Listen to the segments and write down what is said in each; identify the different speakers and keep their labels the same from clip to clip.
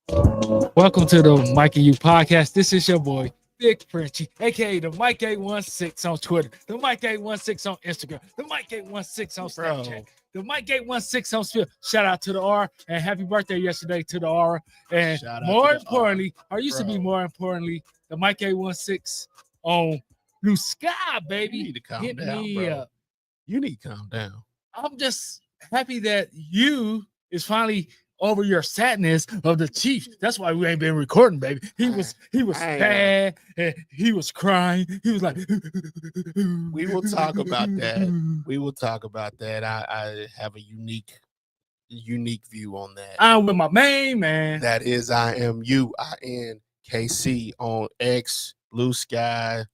Speaker 1: Welcome to the Mike and You podcast. This is your boy, Big Frenchie, aka the Mike 816 on Twitter, the Mike 816 on Instagram, the Mike 816 on Snapchat, the Mike 816 on Sphere. Shout out to the R and happy birthday yesterday to the R. And more importantly, or used to be more importantly, the Mike 816 on Blue Sky, baby.
Speaker 2: You need to calm
Speaker 1: Hit
Speaker 2: down,
Speaker 1: me
Speaker 2: bro.
Speaker 1: up.
Speaker 2: You need to calm down.
Speaker 1: I'm just happy that you is finally over your sadness of the Chiefs. That's why we ain't been recording, baby. He was sad and he was crying. He was like,
Speaker 2: We will talk about that. We will talk about that. I have a unique view on that.
Speaker 1: I'm with my main man.
Speaker 2: That is I am you, INKC on X, Blue Sky,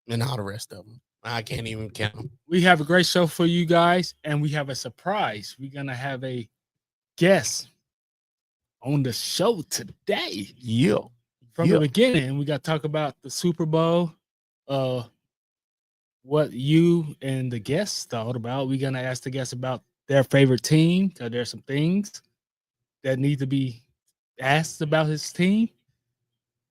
Speaker 2: and all the rest of them. I can't even count them.
Speaker 1: We have a great show for you guys, and we have a surprise. We're gonna have a guest on the show today.
Speaker 2: Yeah.
Speaker 1: From the beginning, we got to talk about the Super Bowl, what you and the guests thought about. We're gonna ask the guests about their favorite team, because there's some things that need to be asked about his team.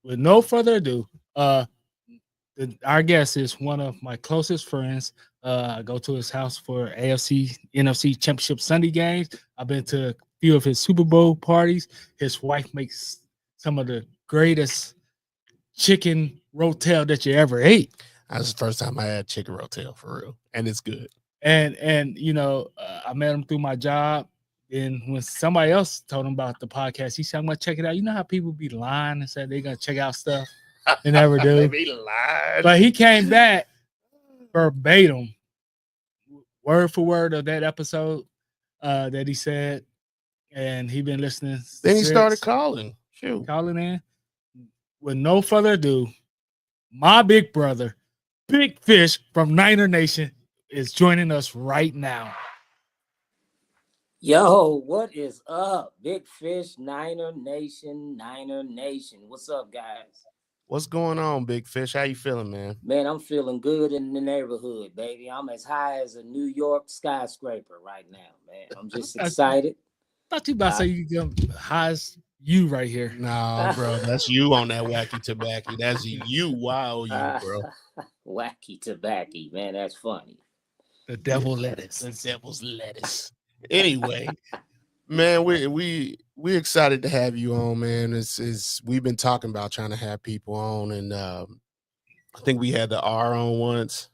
Speaker 1: With no further ado, our guest is one of my closest friends. I go to his house for AFC, NFC Championship Sunday games. I've been to a few of his Super Bowl parties. His wife makes some of the greatest chicken rotel that you ever ate.
Speaker 2: That's the first time I had chicken rotel for real, and it's good.
Speaker 1: And you know, I met him through my job. And when somebody else told him about the podcast, he said, "I'm gonna check it out." You know how people be lying and said they're gonna check out stuff. They never do.
Speaker 2: They be lying.
Speaker 1: But he came back verbatim, word for word of that episode that he said, and he been listening.
Speaker 2: Then he started calling. Shoot.
Speaker 1: Calling in. With no further ado, my big brother, Big Fish from Niner Nation, is joining us right now.
Speaker 3: Yo, what is up? Big Fish, Niner Nation, Niner Nation. What's up, guys?
Speaker 2: What's going on, Big Fish? How you feeling, man?
Speaker 3: Man, I'm feeling good in the neighborhood, baby. I'm as high as a New York skyscraper right now, man. I'm just excited.
Speaker 1: Thought you about to say you get high as you right here.
Speaker 2: Nah, bro, that's you on that wacky tobacco. That's you, wow, you, bro.
Speaker 3: Wacky tobacco, man. That's funny.
Speaker 1: The devil lettuce.
Speaker 2: The devil's lettuce. Anyway, man, we excited to have you on, man. It's we've been talking about trying to have people on, and I think we had the R on once.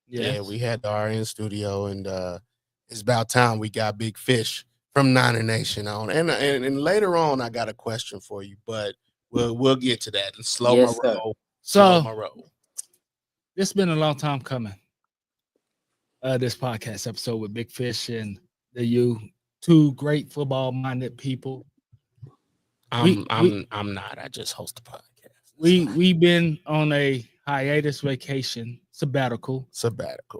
Speaker 2: Yes. Yeah, we had the R in studio, and it's about time we got Big Fish from Niner Nation on. And later on, I got a question for you, but we'll get to that. Slow my roll.
Speaker 1: Slow my roll. It's been a long time coming. This podcast episode with Big Fish and you two great football-minded people.
Speaker 2: I'm not. I just host a podcast.
Speaker 1: We've been on a hiatus vacation, sabbatical.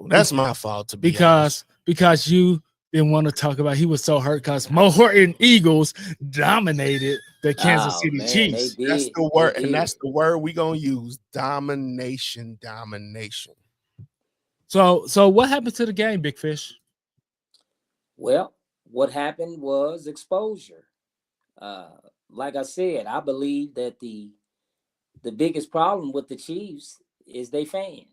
Speaker 2: That's my fault to be honest.
Speaker 1: Because you didn't want to talk about. He was so hurt because Mohorton Eagles dominated the Kansas City Chiefs.
Speaker 2: That's the word, and that's the word we're gonna use. Domination.
Speaker 1: So what happened to the game, Big Fish?
Speaker 3: Well, what happened was exposure. Like I said, I believe that the biggest problem with the Chiefs is they fans.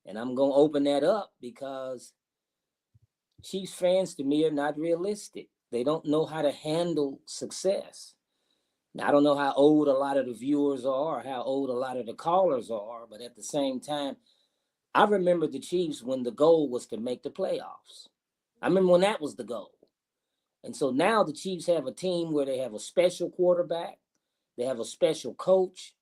Speaker 3: And I'm going to open that up because Chiefs fans to me are not realistic. They don't know how to handle success. Now, I don't know how old a lot of the viewers are or how old a lot of the callers are, but at the same time, I remember the Chiefs when the goal was to make the playoffs. I remember when that was the goal. And so now the Chiefs have a team where they have a special quarterback. They have a special coach.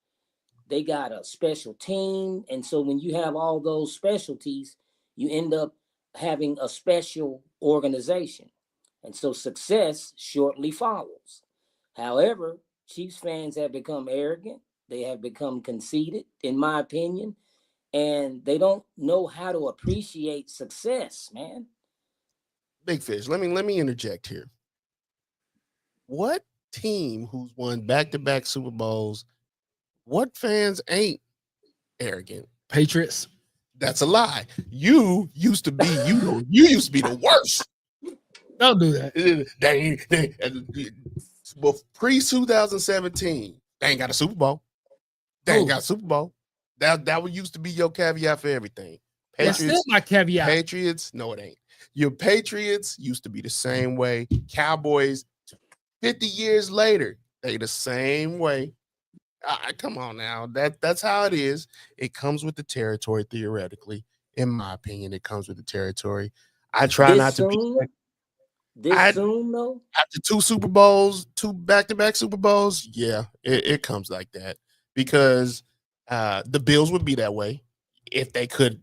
Speaker 3: They got a special team. And so when you have all those specialties, you end up having a special organization. And so success shortly follows. However, Chiefs fans have become arrogant. They have become conceited, in my opinion. And they don't know how to appreciate success, man.
Speaker 2: Big Fish, let me interject here. What team who's won back-to-back Super Bowls, what fans ain't arrogant?
Speaker 1: Patriots.
Speaker 2: That's a lie. You used to be you used to be the worst.
Speaker 1: Don't do that.
Speaker 2: Well, pre-2017, they ain't got a Super Bowl. They ain't got a Super Bowl. That would used to be your caveat for everything.
Speaker 1: That's still my caveat.
Speaker 2: Patriots, no, it ain't. Your Patriots used to be the same way. Cowboys, 50 years later, they the same way. Come on now. That's how it is. It comes with the territory, theoretically. In my opinion, it comes with the territory. I try
Speaker 3: This
Speaker 2: not to
Speaker 3: soon?
Speaker 2: be.
Speaker 3: This soon, though?
Speaker 2: After 2 Super Bowls, 2 back-to-back Super Bowls, yeah, it comes like that. Because the Bills would be that way if they could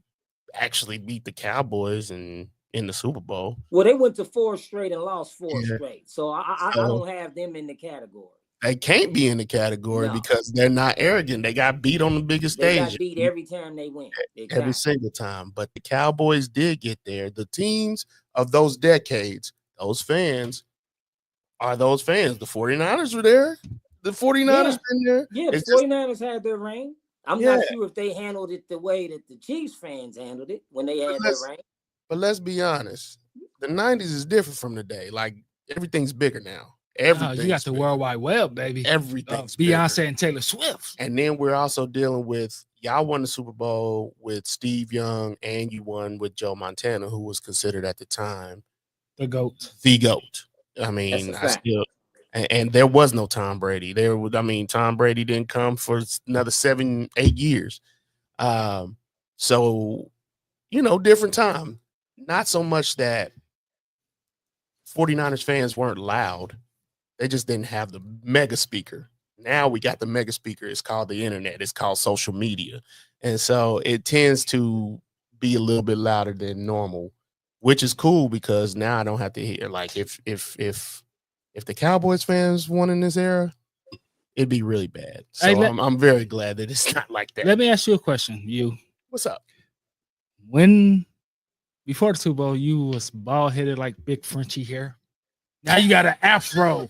Speaker 2: actually beat the Cowboys in the Super Bowl.
Speaker 3: Well, they went to 4 straight and lost 4 straight. So I don't have them in the category.
Speaker 2: They can't be in the category because they're not arrogant. They got beat on the biggest stage.
Speaker 3: They got beat every time they went. Exactly.
Speaker 2: Every single time. But the Cowboys did get there. The teams of those decades, those fans are those fans. The 49ers were there. The 49ers been there.
Speaker 3: Yeah, the 49ers had their reign. I'm not sure if they handled it the way that the Chiefs fans handled it when they had their reign.
Speaker 2: But let's be honest. The 90s is different from today. Like, everything's bigger now. Everything.
Speaker 1: You got the World Wide Web, baby.
Speaker 2: Everything's
Speaker 1: Beyonce
Speaker 2: bigger.
Speaker 1: And Taylor Swift.
Speaker 2: And then we're also dealing with, y'all won the Super Bowl with Steve Young, and you won with Joe Montana, who was considered at the time
Speaker 1: the GOAT.
Speaker 2: The GOAT. I mean, and there was no Tom Brady. Tom Brady didn't come for another 7-8 years. So, different time. Not so much that 49ers fans weren't loud. They just didn't have the mega speaker. Now we got the mega speaker. It's called the internet. It's called social media. And so it tends to be a little bit louder than normal, which is cool because now I don't have to hear, like, if the Cowboys fans won in this era, it'd be really bad. So I'm very glad that it's not like that.
Speaker 1: Let me ask you a question.
Speaker 2: What's up?
Speaker 1: Before the Super Bowl, you was bald headed like Big Frenchie hair. Now you got an afro.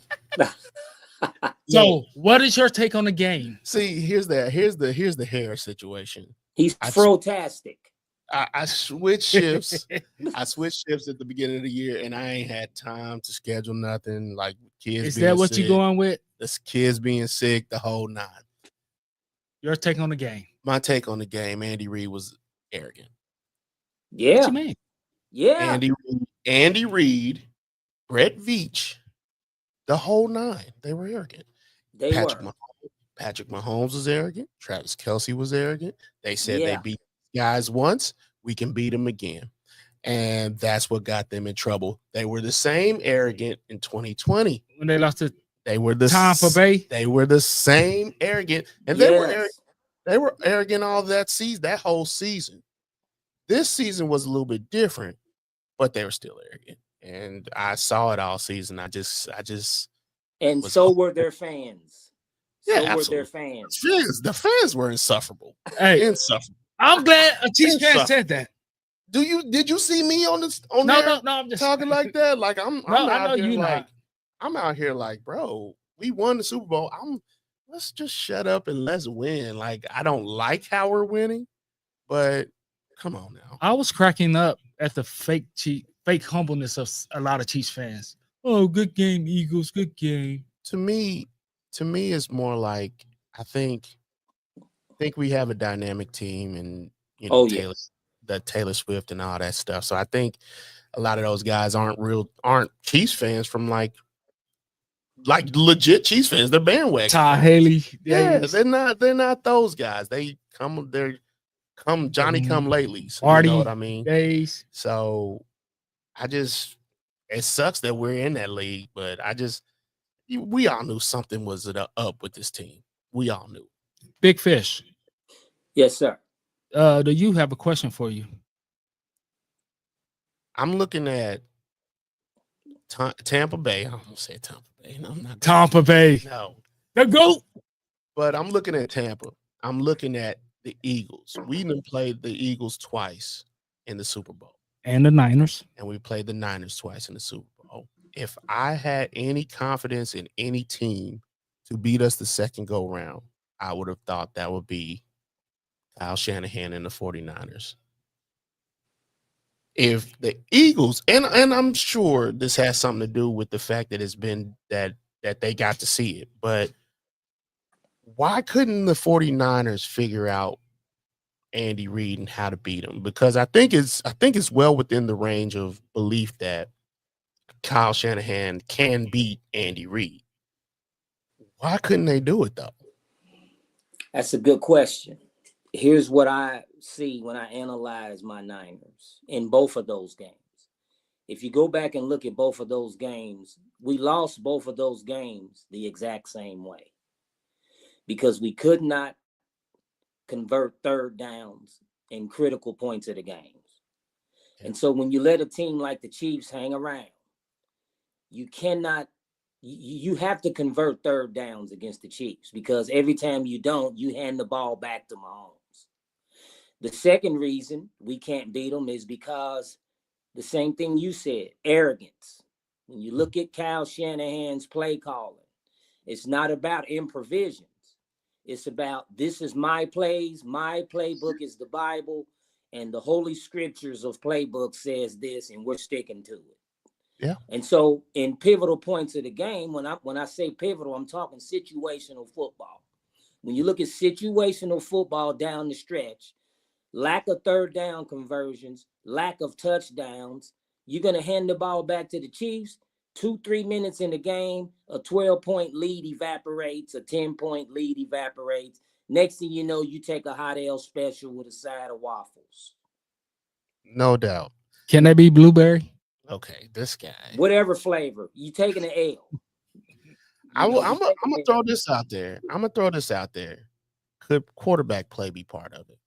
Speaker 1: So, what is your take on the game?
Speaker 2: See, here's the hair situation.
Speaker 3: He's frotastic.
Speaker 2: I switched shifts. I switched shifts at the beginning of the year, and I ain't had time to schedule nothing. Like kids.
Speaker 1: Is that what you going with?
Speaker 2: The kids being sick, the whole 9.
Speaker 1: Your take on the game?
Speaker 2: My take on the game. Andy Reid was arrogant.
Speaker 3: Yeah.
Speaker 1: What you mean?
Speaker 3: Yeah.
Speaker 2: Andy Reid, Brett Veach, the whole 9. They were arrogant. Patrick Mahomes was arrogant. Travis Kelce was arrogant. They said they beat guys once, we can beat them again. And that's what got them in trouble. They were the same arrogant in 2020.
Speaker 1: When they lost to
Speaker 2: Tampa Bay. They were the same arrogant. And they were arrogant. They were arrogant all that season, that whole season. This season was a little bit different, but they were still arrogant. And I saw it all season.
Speaker 3: And so were their fans.
Speaker 2: Yeah,
Speaker 3: were their fans.
Speaker 2: The fans were insufferable.
Speaker 1: Hey,
Speaker 2: insufferable.
Speaker 1: I'm glad a Chiefs fan said that.
Speaker 2: Did you see me on this?
Speaker 1: No, I'm just
Speaker 2: talking like that. Like I'm out here like, bro, we won the Super Bowl. Let's just shut up and let's win. Like, I don't like how we're winning, but come on now.
Speaker 1: I was cracking up at the fake humbleness of a lot of Chiefs fans. Oh, good game, Eagles. Good game.
Speaker 2: To me, it's more like I think we have a dynamic team, and Taylor Swift and all that stuff. So I think a lot of those guys aren't Chiefs fans from like legit Chiefs fans. They're bandwagon.
Speaker 1: Todd Haley.
Speaker 2: Yeah, they're not those guys. They're Johnny come latelys.
Speaker 1: You
Speaker 2: know what I mean?
Speaker 1: Days.
Speaker 2: So it sucks that we're in that league, but we all knew something was up with this team. We all knew.
Speaker 1: Big Fish.
Speaker 3: Yes, sir.
Speaker 1: Do you have a question for you?
Speaker 2: I'm looking at Tampa Bay. I almost said Tampa Bay. No, I'm not.
Speaker 1: Tampa Bay.
Speaker 2: No.
Speaker 1: The GOAT.
Speaker 2: But I'm looking at Tampa. I'm looking at the Eagles. We done played the Eagles twice in the Super Bowl.
Speaker 1: And the Niners.
Speaker 2: And we played the Niners twice in the Super Bowl. If I had any confidence in any team to beat us the second go round, I would have thought that would be Kyle Shanahan and the 49ers. if the Eagles, and I'm sure this has something to do with the fact that it's been that they got to see it, but why couldn't the 49ers figure out Andy Reid and how to beat him? Because I think it's well within the range of belief that Kyle Shanahan can beat Andy Reid. Why couldn't they do it though?
Speaker 3: That's a good question. Here's what I see when I analyze my Niners in both of those games. If you go back and look at both of those games, we lost both of those games the exact same way because we could not convert third downs in critical points of the games. And so when you let a team like the Chiefs hang around, you cannot, you have to convert third downs against the Chiefs because every time you don't, you hand the ball back to Mahomes. The second reason we can't beat them is because the same thing you said, arrogance. When you look at Kyle Shanahan's play calling, it's not about improvisions. It's about this is my plays. My playbook is the Bible, and the Holy Scriptures of playbook says this, and we're sticking to it.
Speaker 2: Yeah.
Speaker 3: And so, in pivotal points of the game, when I say pivotal, I'm talking situational football. When you look at situational football down the stretch, lack of third down conversions, lack of touchdowns, you're going to hand the ball back to the Chiefs. 2-3 minutes in the game, a 12-point lead evaporates, a 10-point lead evaporates. Next thing you know, you take a hot ale special with a side of waffles.
Speaker 2: No doubt.
Speaker 1: Can that be blueberry?
Speaker 2: Okay, this guy.
Speaker 3: Whatever flavor, you taking an ale.
Speaker 2: I'm gonna throw this out there. Could quarterback play be part of it?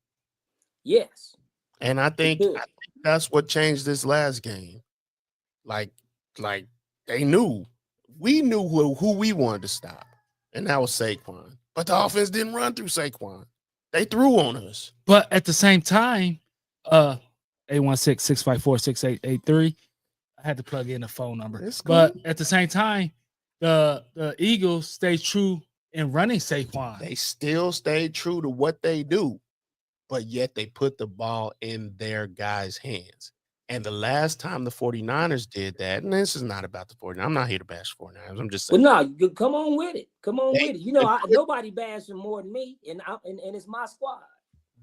Speaker 3: Yes.
Speaker 2: And I think that's what changed this last game. Like they knew, we knew who we wanted to stop, and that was Saquon. But the offense didn't run through Saquon. They threw on us.
Speaker 1: But at the same time, 816-654-6883. I had to plug in the phone number.
Speaker 2: It's
Speaker 1: But
Speaker 2: cool.
Speaker 1: at the same time, the Eagles stay true in running Saquon.
Speaker 2: They still stayed true to what they do, but yet they put the ball in their guys' hands. And the last time the 49ers did that, and this is not about the 49ers. I'm not here to bash 49ers. I'm just saying.
Speaker 3: Well, no, come on with it. Come on with it. You know,
Speaker 2: put,
Speaker 3: nobody bashes him more than me, and it's my squad.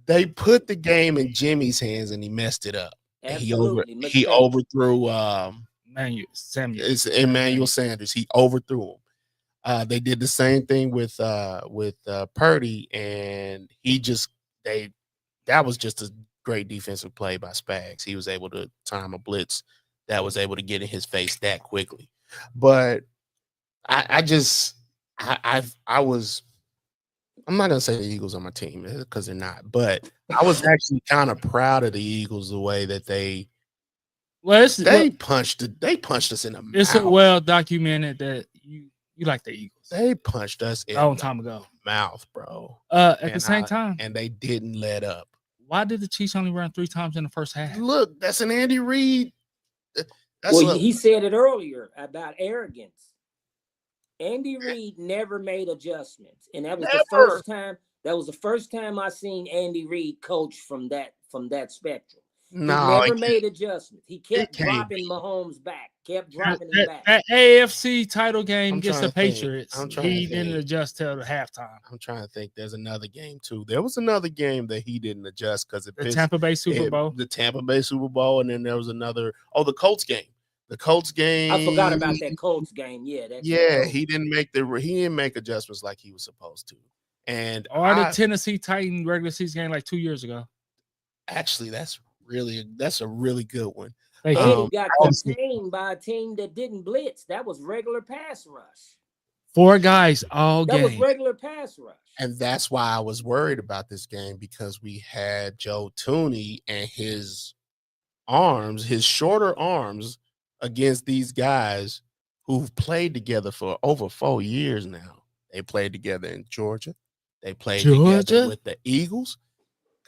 Speaker 2: They put the game in Jimmy's hands, and he messed it up.
Speaker 3: Absolutely.
Speaker 2: He overthrew
Speaker 1: Emmanuel
Speaker 2: Sanders. He overthrew him. They did the same thing with Purdy, and that was just a great defensive play by Spags. He was able to time a blitz that was able to get in his face that quickly. But I'm not gonna say the Eagles are my team because they're not, but I was actually kind of proud of the Eagles the way that they punched us in the mouth.
Speaker 1: It's well documented that you like the Eagles.
Speaker 2: They punched us in
Speaker 1: a long time ago.
Speaker 2: Mouth, bro.
Speaker 1: At the same time,
Speaker 2: and they didn't let up.
Speaker 1: Why did the Chiefs only run 3 times in the first half?
Speaker 2: Look, that's an Andy Reid.
Speaker 3: He said it earlier about arrogance. Andy Reid never made adjustments, and that was the first time. That was the first time I seen Andy Reid coach from that spectrum.
Speaker 2: No,
Speaker 3: he never made adjustments. He kept dropping Mahomes back. Kept dropping him back.
Speaker 1: That AFC title game against the Patriots, he didn't adjust till the halftime.
Speaker 2: I'm trying to think. There's another game too. There was another game that he didn't adjust because
Speaker 1: the Tampa Bay Super Bowl.
Speaker 2: The Tampa Bay Super Bowl, and then there was another. Oh, the Colts game. The Colts game.
Speaker 3: I forgot about that Colts game.
Speaker 2: Yeah, he didn't make adjustments like he was supposed to. And
Speaker 1: the Tennessee Titan regular season game like 2 years ago.
Speaker 2: Actually, that's a really good one.
Speaker 3: And he got contained by a team that didn't blitz. That was regular pass rush.
Speaker 1: 4 guys all game.
Speaker 3: That was regular pass rush.
Speaker 2: And that's why I was worried about this game, because we had Joe Thuney and his shorter arms against these guys who've played together for over 4 years now. They played together in Georgia. They played together with the Eagles.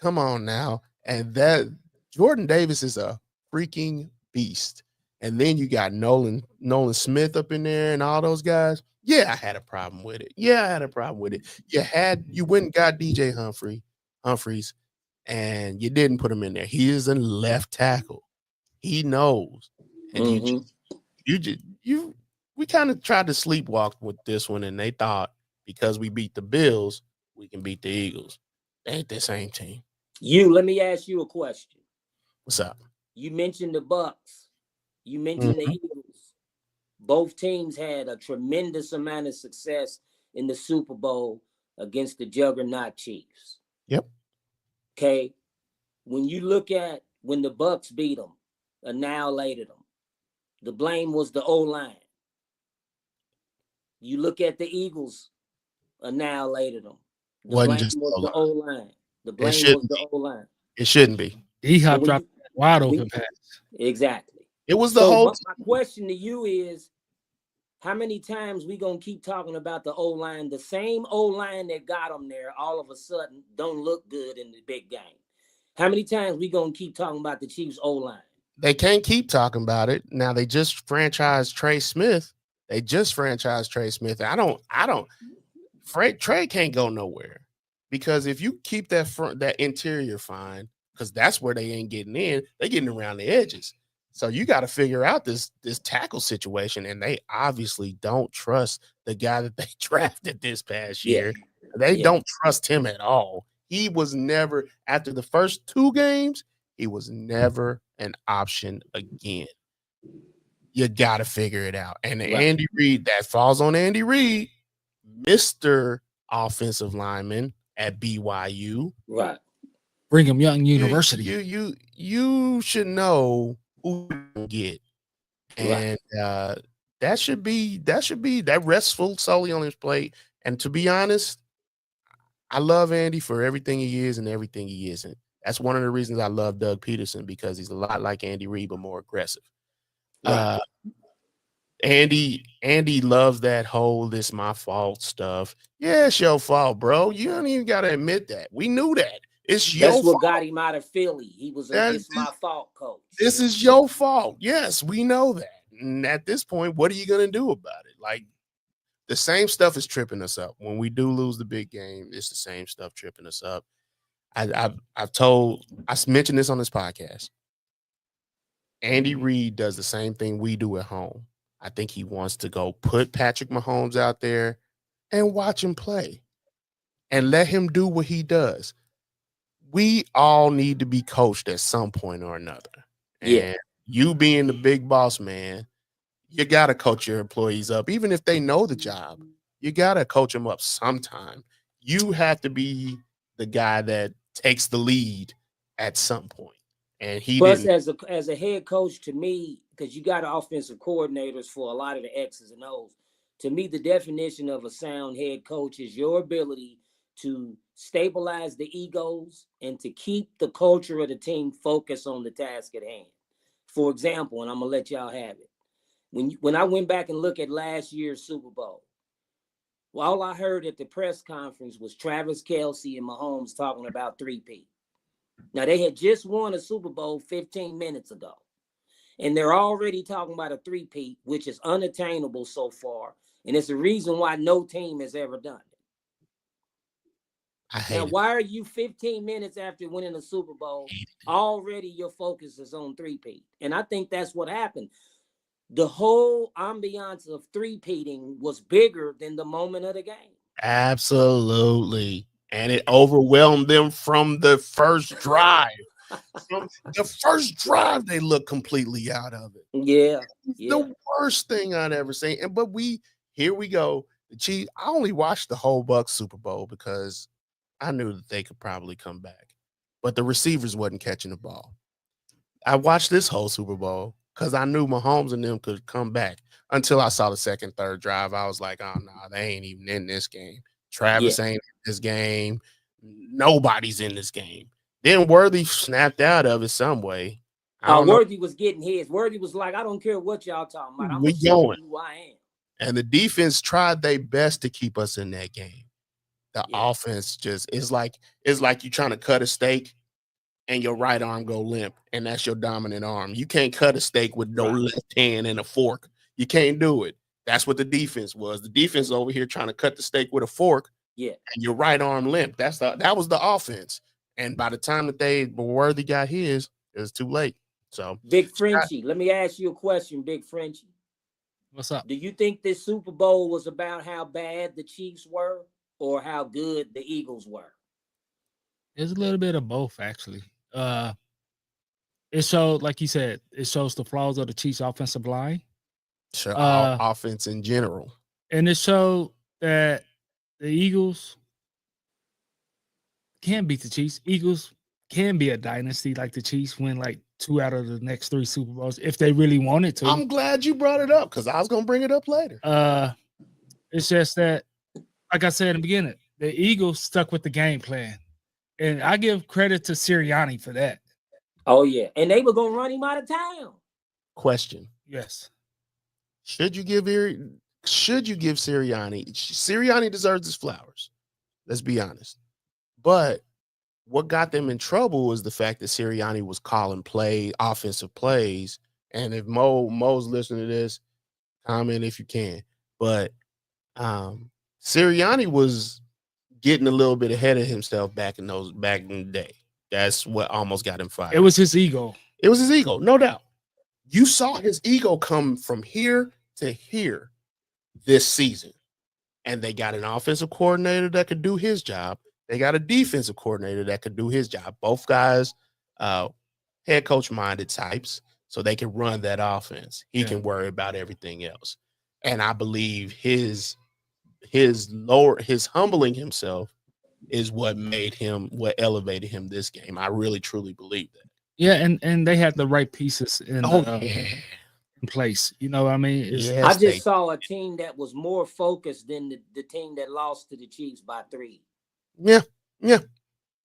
Speaker 2: Come on now. And that Jordan Davis is a freaking beast. And then you got Nolan Smith up in there and all those guys. Yeah, I had a problem with it. You went and got DJ Humphreys, and you didn't put him in there. He is a left tackle. He knows. And we kind of tried to sleepwalk with this one, and they thought because we beat the Bills, we can beat the Eagles. They ain't the same team.
Speaker 3: Let me ask you a question.
Speaker 2: What's up?
Speaker 3: You mentioned the Bucks. You mentioned the Eagles. Both teams had a tremendous amount of success in the Super Bowl against the juggernaut Chiefs.
Speaker 2: Yep.
Speaker 3: Okay. When you look at when the Bucks beat them, annihilated them, the blame was the O-line. You look at the Eagles, annihilated them. The
Speaker 2: Wasn't
Speaker 3: blame
Speaker 2: just
Speaker 3: was the O-line. The
Speaker 2: It
Speaker 3: blame
Speaker 2: shouldn't
Speaker 3: was the
Speaker 2: be.
Speaker 3: O-line.
Speaker 2: It shouldn't be.
Speaker 1: D-Hop dropped wide open pass.
Speaker 3: Exactly.
Speaker 2: It was the
Speaker 3: So
Speaker 2: whole
Speaker 3: my question to you is, how many times we gonna keep talking about the O-line, the same O-line that got them there, all of a sudden don't look good in the big game? How many times we gonna keep talking about the Chiefs O-line?
Speaker 2: They can't keep talking about it. Now they just franchised Trey Smith. I don't. Trey can't go nowhere because if you keep that interior fine, because that's where they ain't getting in, they getting around the edges. So you got to figure out this tackle situation, and they obviously don't trust the guy that they drafted this past year. They don't trust him at all. He was never, after the first 2 games, he was never an option again. You got to figure it out. And Andy Reid, that falls on Andy Reid, Mr. Offensive Lineman at BYU.
Speaker 3: Right.
Speaker 1: Brigham Young University.
Speaker 2: You should know who you get. And that should be that restful solely on his plate. And to be honest, I love Andy for everything he is and everything he isn't. That's one of the reasons I love Doug Peterson, because he's a lot like Andy Reid, but more aggressive. Right. Andy loves that whole "this my fault" stuff. Yeah, it's your fault, bro. You don't even gotta admit that. We knew that. It's your fault.
Speaker 3: That's what got him out of Philly. He was a "it's my fault" coach.
Speaker 2: This is your fault. Yes, we know that. And at this point, what are you gonna do about it? Like, the same stuff is tripping us up. When we do lose the big game, it's the same stuff tripping us up. I mentioned this on this podcast. Andy Reid does the same thing we do at home. I think he wants to go put Patrick Mahomes out there and watch him play and let him do what he does. We all need to be coached at some point or another. And you being the big boss man, you got to coach your employees up. Even if they know the job, you got to coach them up sometime. You have to be the guy that takes the lead at some point. And he
Speaker 3: didn't. As a head coach, to me, because you got offensive coordinators for a lot of the X's and O's, to me, the definition of a sound head coach is your ability to stabilize the egos and to keep the culture of the team focused on the task at hand. For example, and I'm going to let y'all have it. When I went back and looked at last year's Super Bowl, all I heard at the press conference was Travis Kelce and Mahomes talking about 3-peat. Now, they had just won a Super Bowl 15 minutes ago, and they're already talking about a 3-peat, which is unattainable so far, and it's the reason why no team has ever done it. Now, why are you 15 minutes after winning a Super Bowl, already your focus is on 3-peat? And I think that's what happened. The whole ambiance of 3-peating was bigger than the moment of the game.
Speaker 2: Absolutely. And it overwhelmed them from the first drive. From the first drive, they looked completely out of it.
Speaker 3: Yeah.
Speaker 2: The worst thing I'd ever seen. But here we go. The Chiefs, I only watched the whole Bucs Super Bowl because I knew that they could probably come back. But the receivers wasn't catching the ball. I watched this whole Super Bowl because I knew Mahomes and them could come back. Until I saw the second, third drive, I was like, oh, no, they ain't even in this game. Travis ain't in this game. Nobody's in this game. Then Worthy snapped out of it some way.
Speaker 3: Worthy was getting his. Worthy was like, I don't care what y'all talking about. I'm going to show you who I am.
Speaker 2: And the defense tried their best to keep us in that game. The offense just is like you trying to cut a steak and your right arm go limp, and that's your dominant arm. You can't cut a steak with no left hand and a fork. You can't do it. That's what the defense was. The defense over here trying to cut the steak with a fork.
Speaker 3: Yeah.
Speaker 2: And your right arm limp. That was the offense. And by the time that Worthy got his, it was too late. So,
Speaker 3: Big Frenchie, let me ask you a question, Big Frenchie.
Speaker 1: What's up?
Speaker 3: Do you think this Super Bowl was about how bad the Chiefs were or how good the Eagles were?
Speaker 1: It's a little bit of both, actually. It showed, like you said, it shows the flaws of the Chiefs' offensive line.
Speaker 2: sure,
Speaker 1: Uh,
Speaker 2: offense in general.
Speaker 1: And it showed that the Eagles can beat the Chiefs. Eagles can be a dynasty like the Chiefs, win like 2 out of the next 3 Super Bowls if they really wanted to.
Speaker 2: I'm glad you brought it up because I was gonna bring it up later.
Speaker 1: It's just that, like I said in the beginning, the Eagles stuck with the game plan. And I give credit to Sirianni for that.
Speaker 3: Oh, yeah. And they were going to run him out of town.
Speaker 2: Question.
Speaker 1: Yes.
Speaker 2: Should you give Sirianni? Sirianni deserves his flowers. Let's be honest. But what got them in trouble was the fact that Sirianni was calling offensive plays. And if Mo's listening to this, comment if you can. But Sirianni was getting a little bit ahead of himself back in the day. That's what almost got him fired.
Speaker 1: It was his ego.
Speaker 2: It was his ego, no doubt. You saw his ego come from here to here this season. And they got an offensive coordinator that could do his job. They got a defensive coordinator that could do his job. Both guys, head coach minded types, so they can run that offense. He can worry about everything else. And I believe his humbling himself is what elevated him this game. I really truly believe that.
Speaker 1: Yeah, and they had the right pieces in place. You know what I mean?
Speaker 3: I just saw a team that was more focused than the team that lost to the Chiefs by 3.
Speaker 2: Yeah.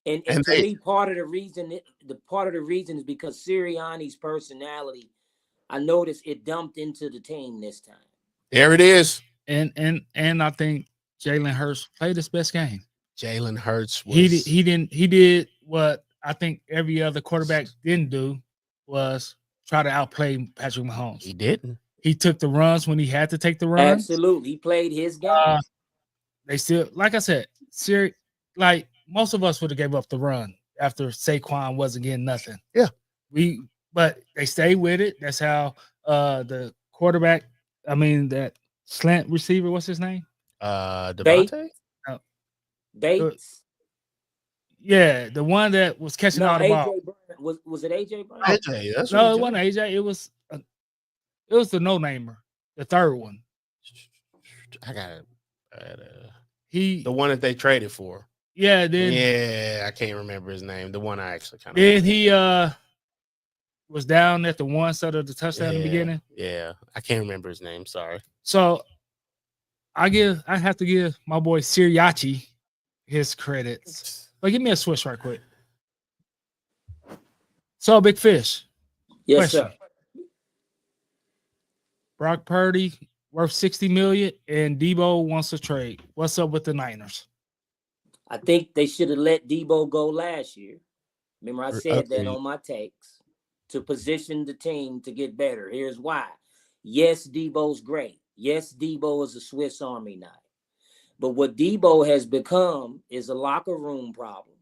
Speaker 3: And to me, part of the reason is because Sirianni's personality. I noticed it dumped into the team this time.
Speaker 2: There it is.
Speaker 1: And I think Jalen Hurts played his best game.
Speaker 2: Jalen Hurts was
Speaker 1: he did what I think every other quarterback didn't do, was try to outplay Patrick Mahomes.
Speaker 2: He didn't.
Speaker 1: He took the runs when he had to take the runs.
Speaker 3: Absolutely. He played his game.
Speaker 1: They still, like I said, like most of us would have gave up the run after Saquon wasn't getting nothing.
Speaker 2: Yeah.
Speaker 1: But they stayed with it. That's how the quarterback, that slant receiver, what's his name?
Speaker 2: Devontae?
Speaker 3: Bates.
Speaker 1: Yeah, the one that was catching all the ball.
Speaker 3: Was it AJ Brown?
Speaker 2: AJ, that's
Speaker 1: no, it wasn't AJ. It was the no-namer, the third one.
Speaker 2: I got it.
Speaker 1: The
Speaker 2: one that they traded for.
Speaker 1: Yeah,
Speaker 2: I can't remember his name. The one I actually kind of.
Speaker 1: Then he was down at the one side of the touchdown in the beginning.
Speaker 2: Yeah, I can't remember his name. Sorry.
Speaker 1: So I have to give my boy Sirianni his credits. But give me a switch right quick. So, Big Fish.
Speaker 3: Yes, sir.
Speaker 1: Brock Purdy worth $60 million, and Deebo wants a trade. What's up with the Niners?
Speaker 3: I think they should have let Deebo go last year. Remember, I said that on my takes, to position the team to get better. Here's why. Yes, Deebo's great. Yes, Deebo is a Swiss Army knife. But what Deebo has become is a locker room problem.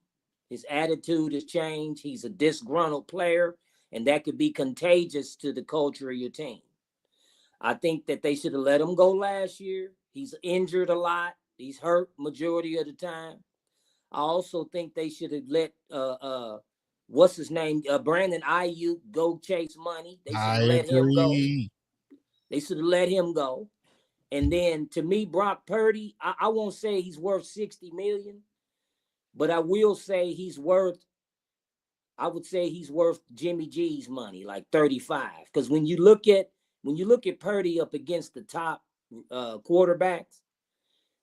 Speaker 3: His attitude has changed. He's a disgruntled player, and that could be contagious to the culture of your team. I think that they should have let him go last year. He's injured a lot. He's hurt majority of the time. I also think they should have let what's his name, Brandon Ayuk go chase money. They should have let him go. They should have let him go. And then to me, Brock Purdy, I won't say he's worth $60 million, but I will say I would say he's worth Jimmy G's money, like 35. Because when you look at Purdy up against the top quarterbacks,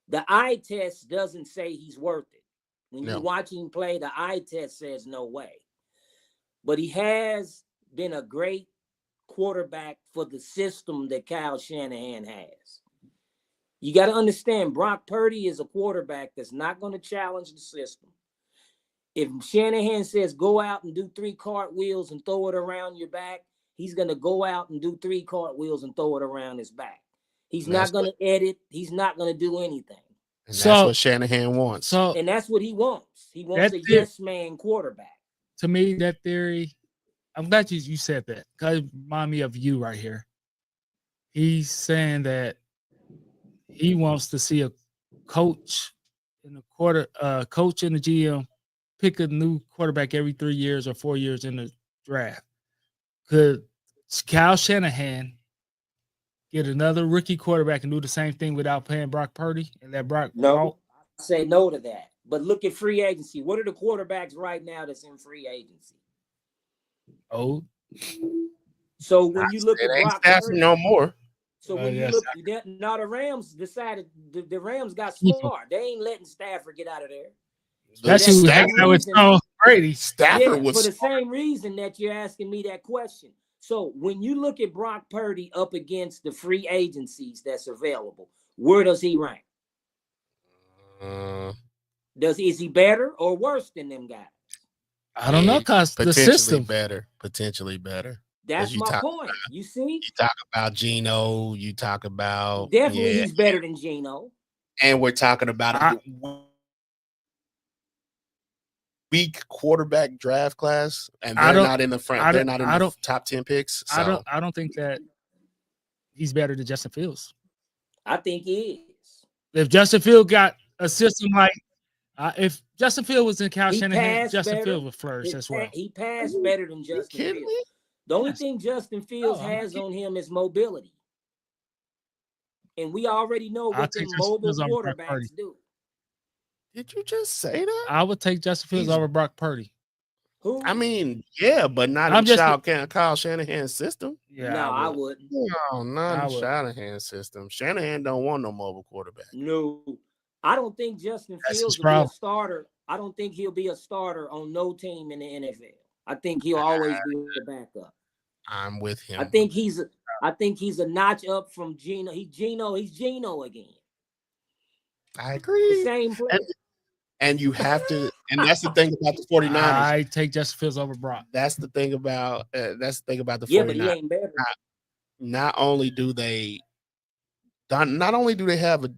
Speaker 3: the eye test doesn't say he's worth it. When you watch him play, the eye test says no way. But he has been a great quarterback for the system that Kyle Shanahan has. You got to understand, Brock Purdy is a quarterback that's not going to challenge the system. If Shanahan says go out and do 3 cartwheels and throw it around your back, he's going to go out and do 3 cartwheels and throw it around his back. He's not going to edit. He's not going to do anything.
Speaker 2: And that's what Shanahan wants.
Speaker 3: And that's what he wants. He wants a yes man quarterback.
Speaker 1: To me, that theory, I'm glad you said that. Cause it remind me of you right here. He's saying that he wants to see a coach in the coach and the GM pick a new quarterback every 3 years or 4 years in the draft. Could Kyle Shanahan get another rookie quarterback and do the same thing without paying Brock Purdy and let Brock walk?
Speaker 3: I say no to that. But look at free agency. What are the quarterbacks right now that's in free agency?
Speaker 1: Oh,
Speaker 3: so when you look at Brock
Speaker 2: Stafford
Speaker 3: Purdy,
Speaker 2: no more.
Speaker 3: so when you look, now the Rams decided the Rams got smart. They ain't letting Stafford get out of there.
Speaker 1: Especially with hanging out with Tom Brady.
Speaker 2: Stafford was
Speaker 3: for the same reason that you're asking me that question. So when you look at Brock Purdy up against the free agencies that's available, where does he rank? Is he better or worse than them guys?
Speaker 1: I don't know, cause the system
Speaker 2: potentially better.
Speaker 3: That's my point. You see,
Speaker 2: you talk about Geno, you talk about
Speaker 3: definitely he's better than Geno,
Speaker 2: and we're talking about a weak quarterback draft class, and they're not in the front. They're not in the top 10 picks. So
Speaker 1: I don't think that he's better than Justin Fields.
Speaker 3: I think he is.
Speaker 1: If Justin Fields got a system like if Justin Fields was in Kyle Shanahan, Justin Fields would flourish as well.
Speaker 3: He passed better than Justin Fields. The only thing Justin Fields has on him is mobility. And we already know what the mobile quarterbacks do.
Speaker 2: Did you just say that?
Speaker 1: I would take Justin Fields over Brock Purdy.
Speaker 3: Who?
Speaker 2: I mean, yeah, but not in Kyle Shanahan's system.
Speaker 3: Yeah, no, I wouldn't.
Speaker 2: No, not in Shanahan's system. Shanahan don't want no mobile quarterback.
Speaker 3: No. I don't think Justin Fields will be a starter. I don't think he'll be a starter on no team in the NFL. I think he'll always be a backup.
Speaker 2: I'm with him.
Speaker 3: I think he's a notch up from Geno. He's Geno again.
Speaker 2: I agree.
Speaker 3: The same player.
Speaker 2: And you have to, and that's the thing about the 49ers.
Speaker 1: I take Justin Fields over Brock.
Speaker 2: That's the thing about the 49ers.
Speaker 3: Yeah, but he ain't better.
Speaker 2: Not only do they have a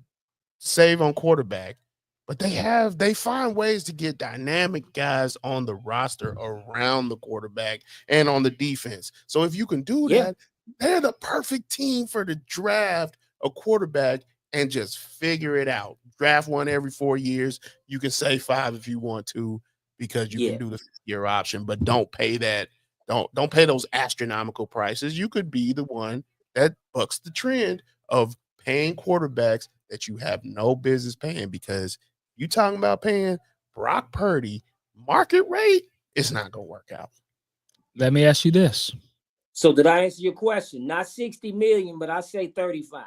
Speaker 2: save on quarterback, but they find ways to get dynamic guys on the roster around the quarterback and on the defense. So if you can do that, they're the perfect team for the draft a quarterback and just figure it out. Draft one every 4 years. You can say 5 if you want to, because you can do the 5-year option, but don't pay that. Don't pay those astronomical prices. You could be the one that bucks the trend of paying quarterbacks that you have no business paying, because you talking about paying Brock Purdy market rate, it's not going to work out.
Speaker 1: Let me ask you this. So
Speaker 3: did I answer your question? Not 60 million, but I say 35.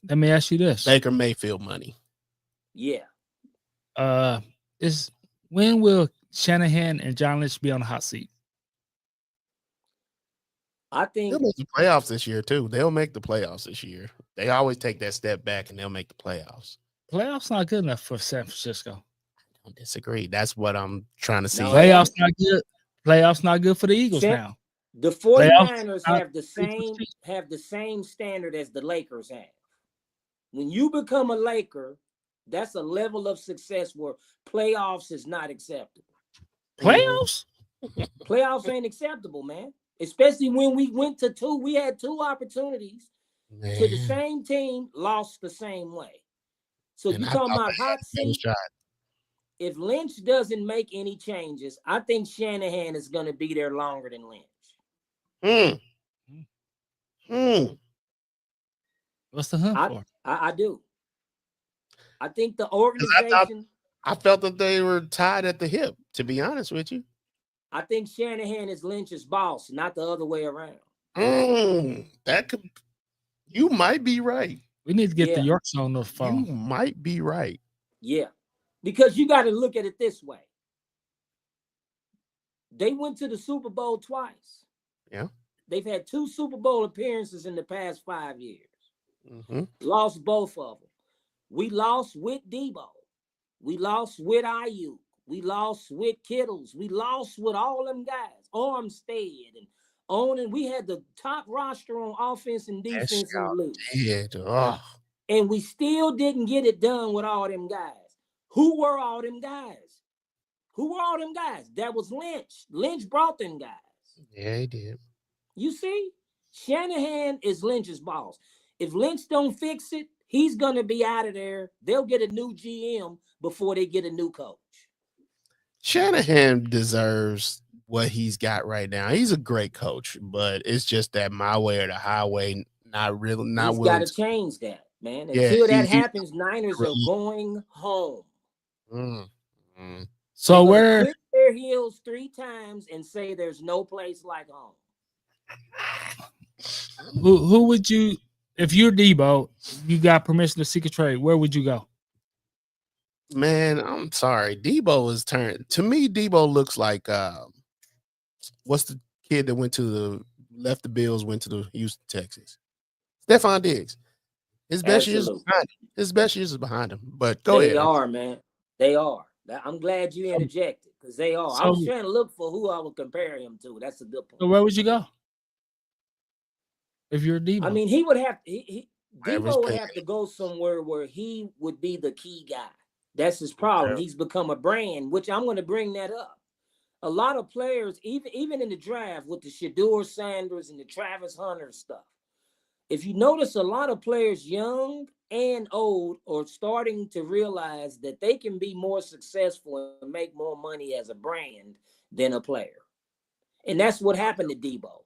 Speaker 1: Let me ask you this.
Speaker 2: Baker Mayfield money.
Speaker 3: Yeah.
Speaker 1: When will Shanahan and John Lynch be on the hot seat?
Speaker 3: I think
Speaker 2: they'll make the playoffs this year too. They'll make the playoffs this year. They always take that step back and they'll make the playoffs.
Speaker 1: Playoffs not good enough for San Francisco.
Speaker 2: I don't disagree. That's what I'm trying to see.
Speaker 1: No, playoffs not good. Playoffs not good for the Eagles now.
Speaker 3: The 49ers have the same standard as the Lakers have. When you become a Laker, that's a level of success where playoffs is not acceptable.
Speaker 1: Playoffs?
Speaker 3: Playoffs ain't acceptable, man. Especially when we went to 2. We had 2 opportunities to the same team, lost the same way. So you talking about hot seat? If Lynch doesn't make any changes, I think Shanahan is going to be there longer than Lynch.
Speaker 1: What's the hunt for?
Speaker 3: I do. I think the organization.
Speaker 2: I felt that they were tied at the hip, to be honest with you.
Speaker 3: I think Shanahan is Lynch's boss, not the other way around.
Speaker 2: You might be right.
Speaker 1: We need to get the Yorks on the phone.
Speaker 2: You might be right.
Speaker 3: Yeah, because you got to look at it this way. They went to the Super Bowl twice.
Speaker 2: Yeah.
Speaker 3: They've had 2 Super Bowl appearances in the past 5 years.
Speaker 2: Mm-hmm.
Speaker 3: Lost both of them. We lost with Deebo. We lost with Ayuk. We lost with Kittles. We lost with all them guys. Armstead and and we had the top roster on offense and defense in the league. And we still didn't get it done with all them guys. Who were all them guys? That was Lynch. Lynch brought them guys.
Speaker 2: Yeah, he did.
Speaker 3: You see, Shanahan is Lynch's boss. If Lynch don't fix it, he's gonna be out of there. They'll get a new GM before they get a new coach.
Speaker 2: Shanahan deserves what he's got right now. He's a great coach, but it's just that my way or the highway. Not really, not
Speaker 3: He's got
Speaker 2: willing
Speaker 3: to
Speaker 2: to.
Speaker 3: change that, man.
Speaker 2: Yeah,
Speaker 3: Until that
Speaker 2: he
Speaker 3: happens, Niners are
Speaker 2: really.
Speaker 3: going home.
Speaker 2: Mm, mm.
Speaker 3: They're
Speaker 1: So
Speaker 3: gonna
Speaker 1: where
Speaker 3: click their heels 3 times and say there's no place like home.
Speaker 1: who would you if you're Deebo, you got permission to seek a trade, where would you go?
Speaker 2: Man, I'm sorry. Deebo is turned to me. Deebo looks like what's the kid that left the Bills, went to the Houston Texans? Stephon Diggs. His best years are
Speaker 3: Absolutely.
Speaker 2: behind him. His best years are behind him. But go
Speaker 3: They
Speaker 2: ahead.
Speaker 3: are, man. They are. I'm glad you interjected because they are. I was
Speaker 1: So,
Speaker 3: trying to look for who I would compare him to. That's a good point.
Speaker 1: so where would you go if you're Deebo?
Speaker 3: I mean, he would have
Speaker 2: Whatever's
Speaker 3: Deebo would
Speaker 2: paying.
Speaker 3: have to go somewhere where he would be the key guy. That's his problem.
Speaker 2: Yeah.
Speaker 3: He's become a brand, which I'm going to bring that up. A lot of players, even in the draft with the Shador Sanders and the Travis Hunter stuff, if you notice, a lot of players, young and old, are starting to realize that they can be more successful and make more money as a brand than a player. And that's what happened to Deebo.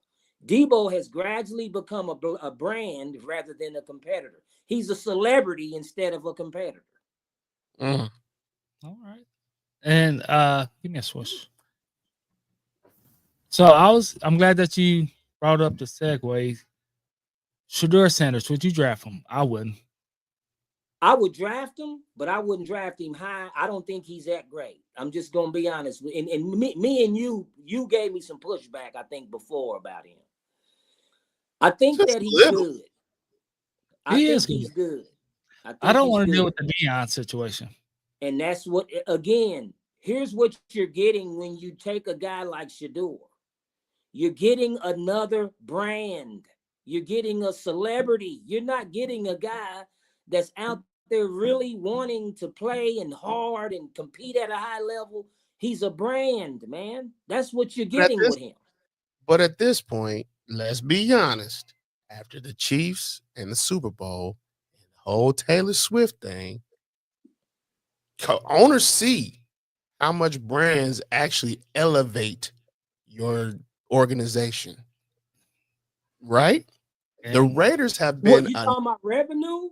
Speaker 3: Deebo has gradually become a brand rather than a competitor. He's a celebrity instead of a competitor.
Speaker 2: Mm.
Speaker 1: All right. And give me a switch. So I'm glad that you brought up the segue. Shador Sanders, would you draft him? I wouldn't.
Speaker 3: I would draft him, but I wouldn't draft him high. I don't think he's that great. I'm just gonna be honest. And me and you gave me some pushback, I think, before about him. I think
Speaker 2: Just
Speaker 3: that he's
Speaker 2: little.
Speaker 3: good. I
Speaker 1: He
Speaker 3: think
Speaker 1: is good.
Speaker 3: he's good. I
Speaker 1: I
Speaker 3: think
Speaker 1: don't
Speaker 3: he's
Speaker 1: want to deal
Speaker 3: good.
Speaker 1: with the Deion situation.
Speaker 3: And that's what, again, here's what you're getting when you take a guy like Shador. You're getting another brand. You're getting a celebrity. You're not getting a guy that's out there really wanting to play and hard and compete at a high level. He's a brand, man. That's what you're
Speaker 2: But at
Speaker 3: getting
Speaker 2: this,
Speaker 3: with him.
Speaker 2: but at this point, let's be honest. After the Chiefs and the Super Bowl, and the whole Taylor Swift thing, owners see how much brands actually elevate your organization, right? The
Speaker 1: And
Speaker 2: Raiders have
Speaker 3: What,
Speaker 2: been
Speaker 3: you
Speaker 2: a
Speaker 3: talking about revenue?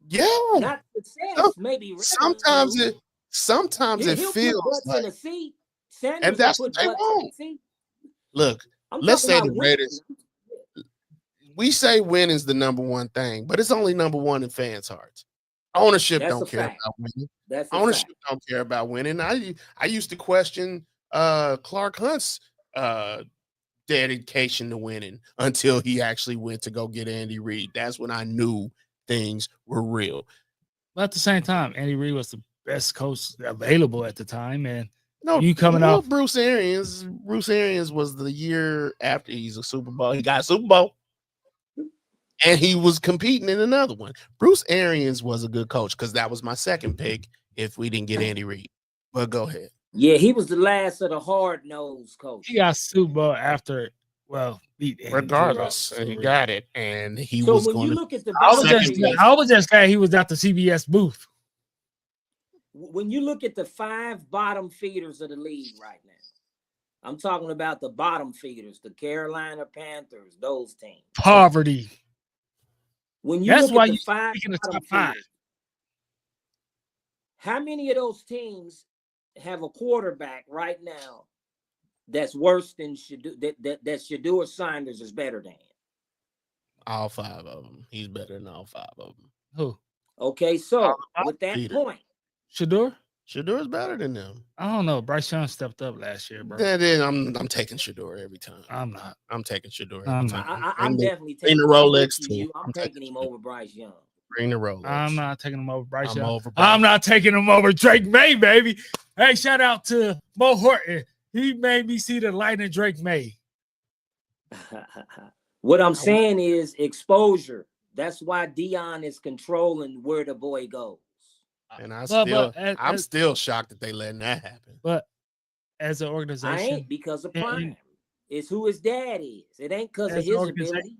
Speaker 2: yeah.
Speaker 3: Not
Speaker 2: some-
Speaker 3: success, maybe
Speaker 2: Sometimes
Speaker 3: revenue.
Speaker 2: it
Speaker 3: He'll put
Speaker 2: feels
Speaker 3: butts in
Speaker 2: like,
Speaker 3: a seat.
Speaker 2: and
Speaker 3: Sanders will
Speaker 2: that's what
Speaker 3: put
Speaker 2: they
Speaker 3: butts in
Speaker 2: want.
Speaker 3: a seat.
Speaker 2: Look,
Speaker 3: I'm
Speaker 2: let's
Speaker 3: talking
Speaker 2: say
Speaker 3: about
Speaker 2: the
Speaker 3: winning.
Speaker 2: Raiders. We say winning is the number one thing, but it's only number one in fans' hearts. Ownership
Speaker 3: That's a
Speaker 2: don't care
Speaker 3: fact.
Speaker 2: about winning.
Speaker 3: That's a
Speaker 2: Ownership
Speaker 3: fact.
Speaker 2: don't care about winning. I used to question Clark Hunt's dedication to winning until he actually went to go get Andy Reid. That's when I knew things were real.
Speaker 1: but at the same time, Andy Reid was the best coach available at the time. And
Speaker 2: No,
Speaker 1: you coming
Speaker 2: well,
Speaker 1: off
Speaker 2: Bruce Arians. Bruce Arians was the year after he's a Super Bowl. He got a Super Bowl. And he was competing in another one. Bruce Arians was a good coach because that was my second pick if we didn't get Andy Reid. But go ahead.
Speaker 3: Yeah, he was the last of the hard-nosed coaches.
Speaker 1: he got Super Bowl after beat Andy
Speaker 2: Regardless,
Speaker 1: Reid.
Speaker 2: he got it. And he
Speaker 3: So
Speaker 2: was
Speaker 3: when
Speaker 2: going
Speaker 3: you
Speaker 2: to
Speaker 3: look at the
Speaker 1: I was
Speaker 3: bottom
Speaker 1: just
Speaker 3: feeders,
Speaker 1: I was just glad he was at the CBS booth.
Speaker 3: when you look at the 5 bottom feeders of the league right now, I'm talking about the bottom feeders, the Carolina Panthers, those teams.
Speaker 1: Poverty.
Speaker 3: When you
Speaker 1: That's
Speaker 3: look
Speaker 1: why
Speaker 3: at the
Speaker 1: you
Speaker 3: 5
Speaker 1: speaking the
Speaker 3: bottom
Speaker 1: top 5.
Speaker 3: feeders, how many of those teams have a quarterback right now that's worse than that Shador Sanders is better than?
Speaker 2: all 5 of them. He's better than all 5 of them.
Speaker 1: Who?
Speaker 3: Okay, so
Speaker 2: All
Speaker 3: with that
Speaker 2: Peter.
Speaker 3: point,
Speaker 1: Shador?
Speaker 2: Shador's better than them.
Speaker 1: I don't know. Bryce Young stepped up last year, bro.
Speaker 2: Then I'm taking Shador every time.
Speaker 1: I'm not.
Speaker 2: I'm taking Shador every
Speaker 1: I'm
Speaker 2: time.
Speaker 1: not.
Speaker 3: I'm definitely
Speaker 2: bring
Speaker 3: taking
Speaker 2: the
Speaker 3: I'm
Speaker 2: Rolex
Speaker 3: with
Speaker 2: too.
Speaker 3: you. I'm taking
Speaker 2: taking
Speaker 3: him over Bryce Young.
Speaker 2: Bring the Rolex.
Speaker 1: I'm not taking him over Bryce
Speaker 2: I'm
Speaker 1: Young.
Speaker 2: over Bryce.
Speaker 1: I'm not taking him over Drake May, baby. Hey, shout out to Mo Horton. He made me see the light in Drake May.
Speaker 3: What I'm saying is exposure. That's why Dion is controlling where the boy goes.
Speaker 2: And I'm still shocked that they letting that happen.
Speaker 1: But as an
Speaker 3: I
Speaker 1: organization,
Speaker 3: ain't because of prime. It's who his dad is. It ain't because of his ability.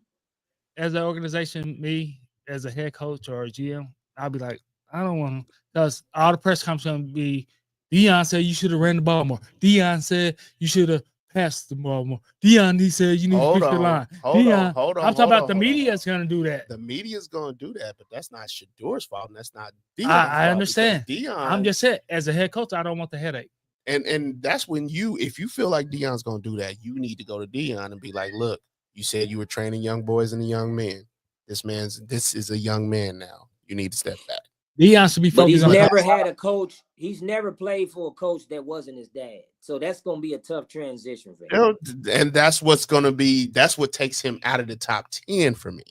Speaker 1: As an organization, me as a head coach or a GM, I'll be like, I don't want him because all the press conference going to be, Deion said you should have ran the ball more. Deion said you should have passed the ball more. Deion, he said you need to fix the line.
Speaker 2: Hold
Speaker 1: I'm talking about the
Speaker 2: media
Speaker 1: media is going to do that.
Speaker 2: The media is going to do that, but that's not Shador's fault, and that's not Deion's
Speaker 1: I
Speaker 2: fault.
Speaker 1: understand.
Speaker 2: Deion,
Speaker 1: I'm just saying, as a head coach, I don't want the headache.
Speaker 2: And that's when if you feel like Deion's going to do that, you need to go to Deion and be like, look, you said you were training young boys and young men. This is a young man now. You need to step back.
Speaker 1: Deion should be focused.
Speaker 3: But he's never had a coach. He's never played for a coach that wasn't his dad. So that's going to be a tough transition for him.
Speaker 2: And that's what's going to be. That's what takes him out of the top 10 for me.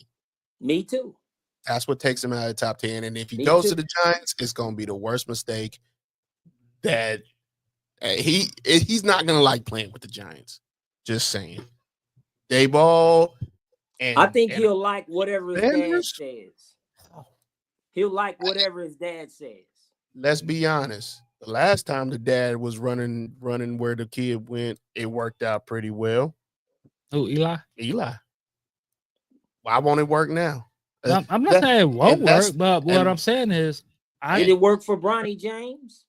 Speaker 3: Me too.
Speaker 2: That's what takes him out of the top 10. And if he goes to the Giants, it's going to be the worst mistake that he's not going to like playing with the Giants. Just saying. Dayball.
Speaker 3: I think he'll like whatever his dad says. He'll like whatever his dad says.
Speaker 2: Let's be honest. The last time the dad was running where the kid went, it worked out pretty well.
Speaker 1: Oh, Eli?
Speaker 2: Why won't it work now?
Speaker 1: I'm not saying it won't work, but what I'm saying is,
Speaker 3: did it work for Bronny James?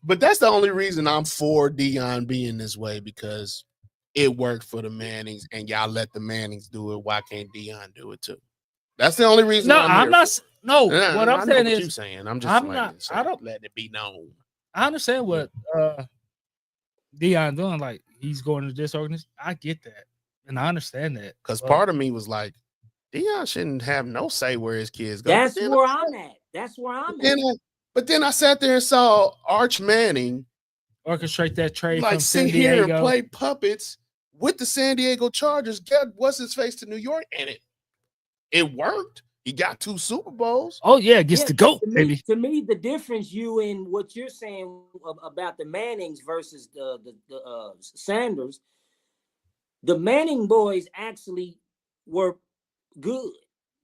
Speaker 2: But that's the only reason I'm for Deion being this way, because it worked for the Mannings, and y'all let the Mannings do it. Why can't Deion do it too? That's the only reason.
Speaker 1: No, I'm not. No, what I'm saying is,
Speaker 2: you're saying. I'm just. I don't let it be known.
Speaker 1: I understand what Deion doing. Like, he's going to this organization. I get that, and I understand that.
Speaker 2: Because part of me was like, Deion shouldn't have no say where his kids go.
Speaker 3: That's where I'm at.
Speaker 2: But then I sat there and saw Arch Manning
Speaker 1: orchestrate that trade
Speaker 2: like
Speaker 1: from San
Speaker 2: sit
Speaker 1: Diego.
Speaker 2: Here and play puppets with the San Diego Chargers. Get what's his face to New York, and it worked. He got 2 Super Bowls.
Speaker 1: Oh yeah, gets to go, baby.
Speaker 3: To me, the difference in what you're saying about the Mannings versus the Sanders, the Manning boys actually were good.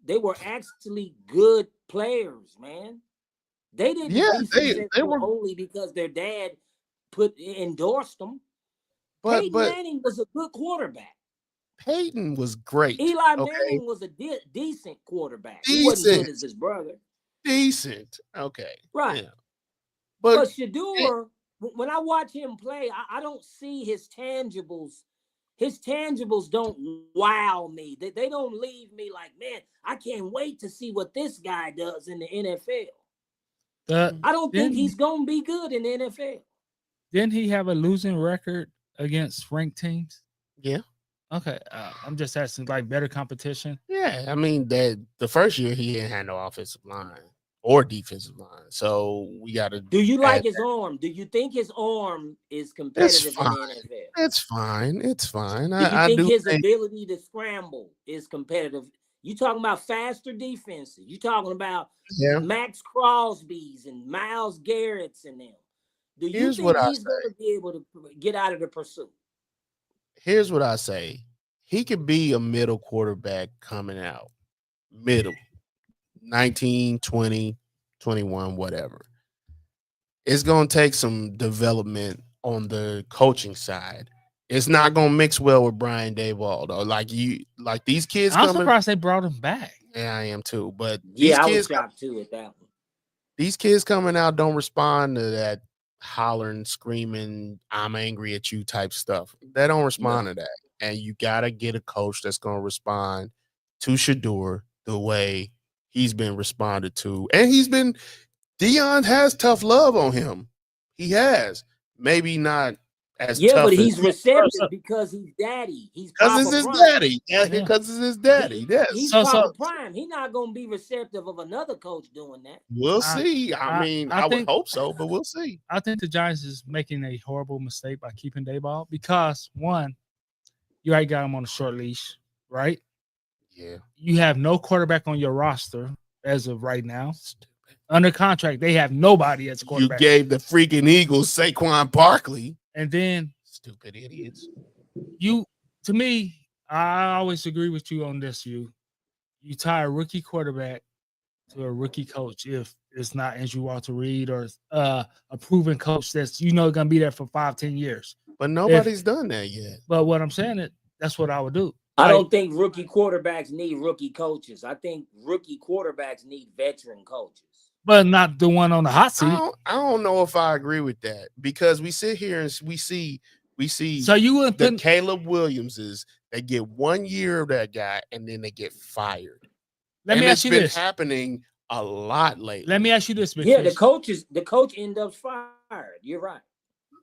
Speaker 3: They were actually good players, man. They didn't be successful only because their dad endorsed them. Peyton Manning was a good quarterback.
Speaker 2: Peyton was great.
Speaker 3: Eli Manning was a decent quarterback. He wasn't good as his brother.
Speaker 2: Decent. Okay.
Speaker 3: Right.
Speaker 2: Yeah.
Speaker 3: But Shador, when I watch him play, I don't see his tangibles. His tangibles don't wow me. They don't leave me like, man, I can't wait to see what this guy does in the NFL. I don't think he's going to be good in the NFL.
Speaker 1: Didn't he have a losing record against ranked teams?
Speaker 2: Yeah.
Speaker 1: Okay. I'm just asking, like, better competition.
Speaker 2: Yeah. I mean, that the first year he didn't have no offensive line or defensive line. So we got to.
Speaker 3: Do you like his arm? Do you think his arm is competitive in the NFL?
Speaker 2: It's fine. It's fine.
Speaker 3: Do you think his ability to scramble is competitive? You talking about faster defenses. You talking about Max Crosby's and Myles Garrett's and them. Do you think he's going to be able to get out of the pursuit?
Speaker 2: Here's what I say. He could be a middle quarterback coming out. Middle. 19, 20, 21, whatever. It's going to take some development on the coaching side. It's not going to mix well with Brian Daboll, though. Like these kids.
Speaker 1: I'm surprised they brought him back.
Speaker 2: Yeah, I am too. But
Speaker 3: I was shocked too with that one.
Speaker 2: These kids coming out don't respond to that hollering, screaming, I'm angry at you type stuff. They don't respond to that. And you got to get a coach that's going to respond to Shador the way he's been responded to. And Deion has tough love on him. He has. Maybe not as tough.
Speaker 3: But he's receptive because he's daddy.
Speaker 2: Because it's his daddy. Because it's his daddy.
Speaker 3: He's Papa Prime. He's not going to be receptive of another coach doing that.
Speaker 2: We'll see. I would hope so, but we'll see.
Speaker 1: I think the Giants is making a horrible mistake by keeping Daboll because, one, you already got him on a short leash, right?
Speaker 2: Yeah.
Speaker 1: You have no quarterback on your roster as of right now. Under contract, they have nobody as a quarterback.
Speaker 2: You gave the freaking Eagles Saquon Barkley.
Speaker 1: And then,
Speaker 2: stupid idiots.
Speaker 1: To me, I always agree with you on this. You tie a rookie quarterback to a rookie coach if it's not Andrew Walter Reed or a proven coach that's going to be there for 5-10 years.
Speaker 2: But nobody's done that yet.
Speaker 1: But what I'm saying is that's what I would do.
Speaker 3: I don't think rookie quarterbacks need rookie coaches. I think rookie quarterbacks need veteran coaches.
Speaker 1: But not the one on the hot seat.
Speaker 2: I don't know if I agree with that because we sit here and we see
Speaker 1: so you wouldn't
Speaker 2: the Caleb Williamses. They get 1 year of that guy and then they get fired.
Speaker 1: Let me ask you this.
Speaker 2: It's been happening a lot lately.
Speaker 1: Let me ask you this.
Speaker 3: Yeah, the coach ends up fired. You're right.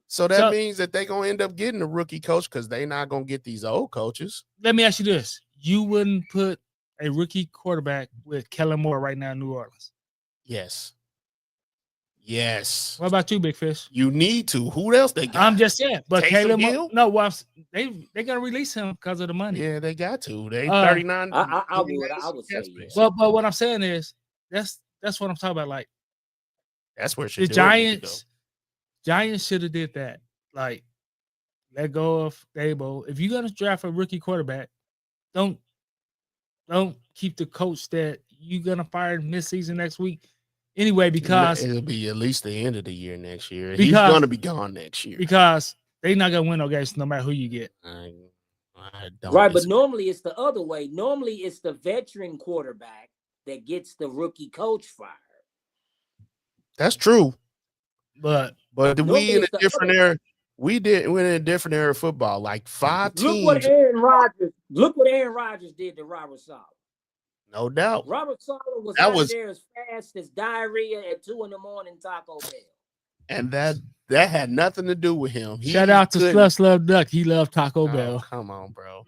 Speaker 2: So that means that they're gonna end up getting a rookie coach because they're not gonna get these old coaches.
Speaker 1: Let me ask you this: you wouldn't put a rookie quarterback with Kellen Moore right now in New Orleans?
Speaker 2: Yes.
Speaker 1: What about you, Big Fish?
Speaker 2: You need to. Who else they got?
Speaker 1: I'm just saying, but Kellen Moore. No, they're gonna release him because of the money.
Speaker 2: Yeah, they got to. They 39.
Speaker 3: I would say yes.
Speaker 1: But what I'm saying is that's what I'm talking about. Like
Speaker 2: that's where
Speaker 1: the Giants should have did that. Like, let go of Deebo. If you're gonna draft a rookie quarterback, don't keep the coach that you're gonna fire mid-season next week. Anyway, because
Speaker 2: it'll be at least the end of the year next year. He's gonna be gone next year.
Speaker 1: Because they're not gonna win no games no matter who you get.
Speaker 2: I don't
Speaker 3: right, but normally it's the other way. Normally it's the veteran quarterback that gets the rookie coach fired. That's
Speaker 2: true.
Speaker 1: But
Speaker 2: we in a different era. We're in a different era of football. Like 5 teams.
Speaker 3: Look what Aaron Rodgers did to Robert Saleh.
Speaker 2: No doubt.
Speaker 3: Robert Saleh was out there as fast as diarrhea at 2 a.m. Taco Bell.
Speaker 2: And that had nothing to do with him.
Speaker 1: Shout out to Slush Love Duck. He loved Taco Bell.
Speaker 2: Come on, bro.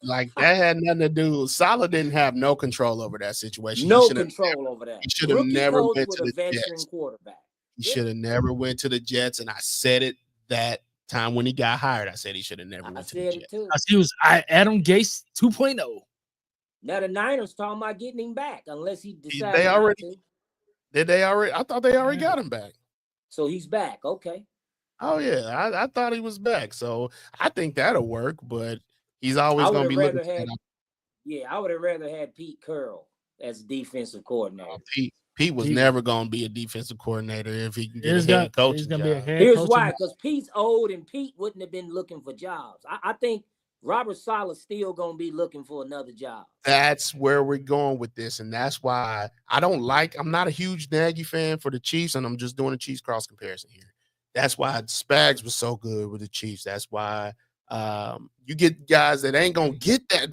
Speaker 2: Like that had nothing to do. Saleh didn't have no control over that situation.
Speaker 3: No control over that.
Speaker 2: He should have never went to the
Speaker 3: veteran quarterback.
Speaker 2: He should have never went to the Jets, and I said it that time when he got hired. I said he should have never went to the Jets.
Speaker 1: Because he was Adam Gase 2.0.
Speaker 3: Now the Niners talking about getting him back unless he decides.
Speaker 2: Did they already? I thought they already got him back.
Speaker 3: So he's back. Okay.
Speaker 2: Oh yeah, I thought he was back. So I think that'll work. But he's always going to be looking.
Speaker 3: I would have rather had Pete Carroll as defensive coordinator.
Speaker 2: Pete was never going to be a defensive coordinator if he can get a head coach.
Speaker 3: Here's why: because Pete's old and Pete wouldn't have been looking for jobs. I think Robert Saleh's still going to be looking for another job.
Speaker 2: That's where we're going with this. And that's why I'm not a huge Nagy fan for the Chiefs, and I'm just doing a Chiefs cross comparison here. That's why Spags was so good with the Chiefs. That's why you get guys that ain't going to get that.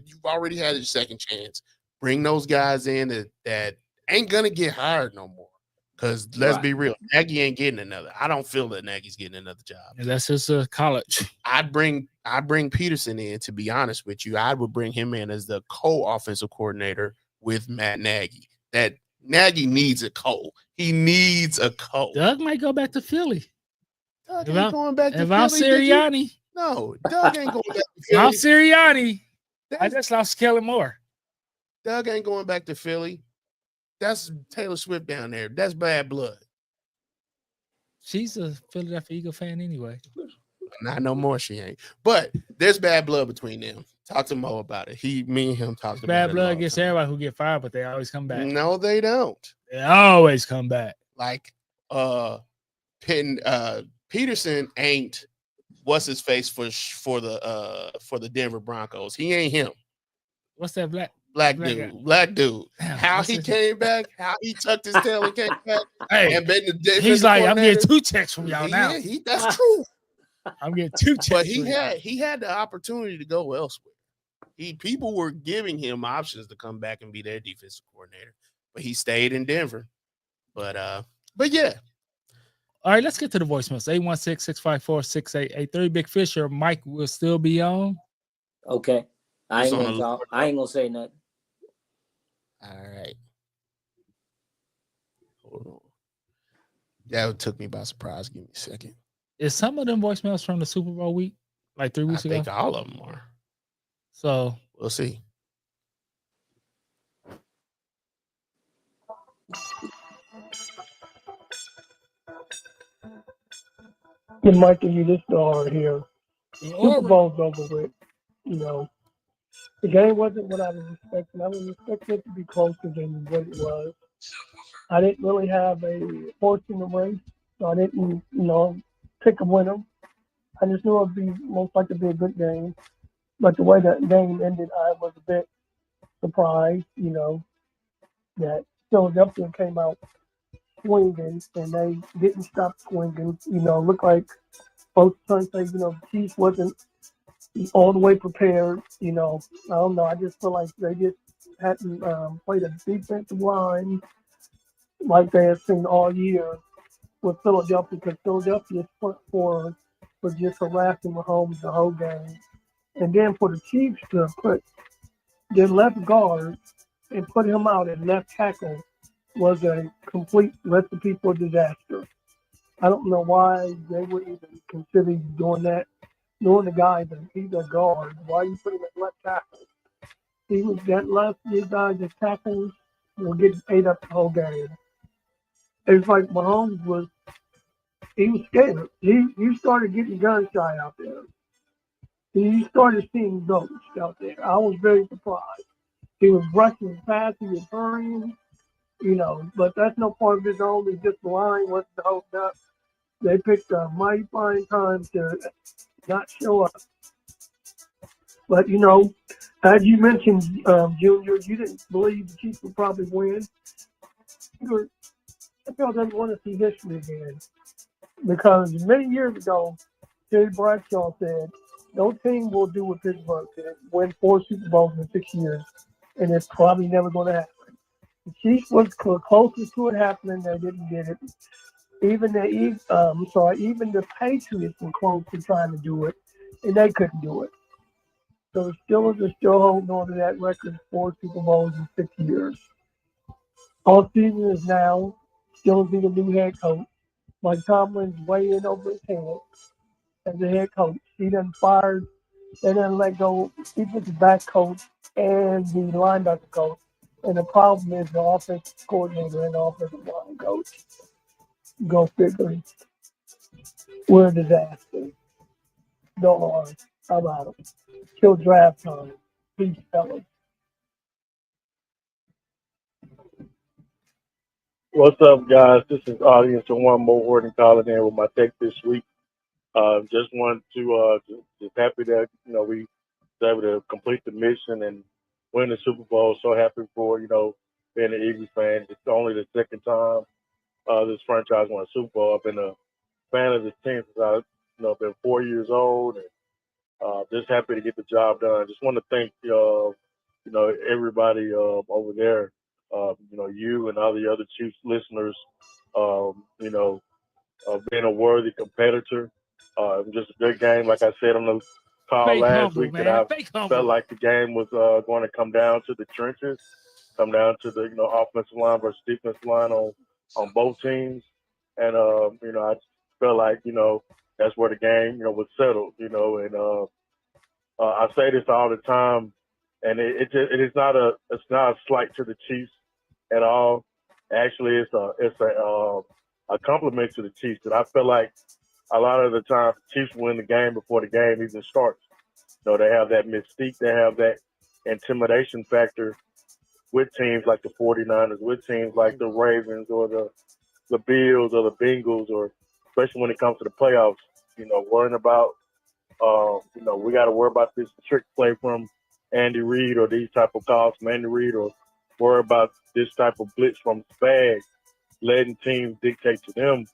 Speaker 2: You've already had your second chance. Bring those guys in that ain't going to get hired no more. Because let's be real, Nagy ain't getting another. I don't feel that Nagy's getting another job.
Speaker 1: And that's just college.
Speaker 2: I'd bring Peterson in, to be honest with you. I would bring him in as the co-offensive coordinator with Matt Nagy. That Nagy needs a co. He needs a co.
Speaker 1: Doug might go back to Philly.
Speaker 2: Doug ain't going back to Philly.
Speaker 1: If I'm Sirianni.
Speaker 2: No, Doug ain't going back to Philly.
Speaker 1: I'm Sirianni. I just lost Kellen Moore.
Speaker 2: Doug ain't going back to Philly. That's Taylor Swift down there. That's bad blood.
Speaker 1: She's a Philadelphia Eagle fan anyway.
Speaker 2: Not no more, she ain't. But there's bad blood between them. Talk to Mo about it. Me and him talked about it.
Speaker 1: Bad blood gets everybody who get fired, but they always come back.
Speaker 2: No, they don't.
Speaker 1: They always come back.
Speaker 2: Like Peterson ain't what's his face for the Denver Broncos. He ain't him.
Speaker 1: What's that black
Speaker 2: dude. Damn, how he came back, how he tucked his tail and came back.
Speaker 1: And he's like, I'm getting 2 checks from y'all now.
Speaker 2: That's true.
Speaker 1: I'm getting 2 checks.
Speaker 2: But he had the opportunity to go elsewhere. People were giving him options to come back and be their defensive coordinator, but he stayed in Denver. But yeah.
Speaker 1: All right, let's get to the voicemails. 816-654-6883. Big Fisher, Mike will still be on.
Speaker 3: Okay. I ain't gonna talk. I ain't gonna say nothing.
Speaker 2: All right. Hold on. That took me by surprise. Give me a second.
Speaker 1: Is some of them voicemails from the Super Bowl week? Like 3 weeks ago?
Speaker 2: I think all of them are.
Speaker 1: So
Speaker 2: we'll see.
Speaker 4: Mike and you, this star here. Super Bowl's over with. You know, The game wasn't what I was expecting. I was expecting it to be closer than what it was. I didn't really have a horse in the race, so I didn't, pick a winner. I just knew it would be most likely to be a good game. But the way that game ended, I was a bit surprised, that Philadelphia came out swinging and they didn't stop swinging. Looked like both times say, the Chiefs wasn't all the way prepared. I don't know. I just feel like they just hadn't played a defensive line like they had seen all year with Philadelphia because Philadelphia's front four was just harassing Mahomes the whole game. And then for the Chiefs to put their left guard and put him out at left tackle was a complete recipe for disaster. I don't know why they would even consider doing that. Knowing the guy that he's a guard, why you put him at left tackle? He was that left, these guys that tackles will get ate up the whole game. It's like Mahomes he was scared. He started getting gun shy out there. He started seeing ghosts out there. I was very surprised. He was rushing fast, he was hurrying, but that's no part of his own. It's just the line wasn't hooked up. They picked a mighty fine time to not show up. But, as you mentioned, Junior, you didn't believe the Chiefs would probably win. I feel doesn't want to see history again. Because many years ago, Terry Bradshaw said, no team will do what Pittsburgh did, win 4 Super Bowls in 6 years. And it's probably never going to happen. The Chiefs was closest to it happening. They didn't get it. Even the Patriots were close to trying to do it, and they couldn't do it. So the Steelers are still holding on to that record, 4 Super Bowls in 6 years. Offseason is now. Steelers need a new head coach. Mike Tomlin's way in over his head as a head coach. He done fired. They done let go defensive back coach and the linebacker coach. And the problem is the offensive coordinator and the offensive line coach. Go figure. We're a disaster. Don't worry about it. Till draft time. Peace, fellas.
Speaker 5: What's up, guys? This is Audience and One More Horton calling in with my take this week. Just wanted to just happy that we was able to complete the mission and win the Super Bowl. So happy for being an Eagles fan. It's only the second time this franchise won a Super Bowl. I've been a fan of this team since I been 4 years old, and just happy to get the job done. Just want to thank everybody over there. You and all the other Chiefs listeners. Being a worthy competitor. Just a good game, like I said on the call
Speaker 1: Fake
Speaker 5: last
Speaker 1: humble,
Speaker 5: week, that
Speaker 1: man.
Speaker 5: I
Speaker 1: Fake
Speaker 5: felt
Speaker 1: humble.
Speaker 5: like the game was going to come down to the trenches, come down to the offensive line versus defensive line on both teams, and I just felt like that's where the game was settled, and I say this all the time, and it is not a slight to the Chiefs at all. Actually, it's a compliment to the Chiefs that I feel like a lot of the time Chiefs win the game before the game even starts. They have that mystique, they have that intimidation factor with teams like the 49ers, with teams like the Ravens or the Bills or the Bengals, or especially when it comes to the playoffs. Worrying about we got to worry about this trick play from Andy Reid or these type of calls from Andy Reid, or worry about this type of blitz from Spag, letting teams dictate to them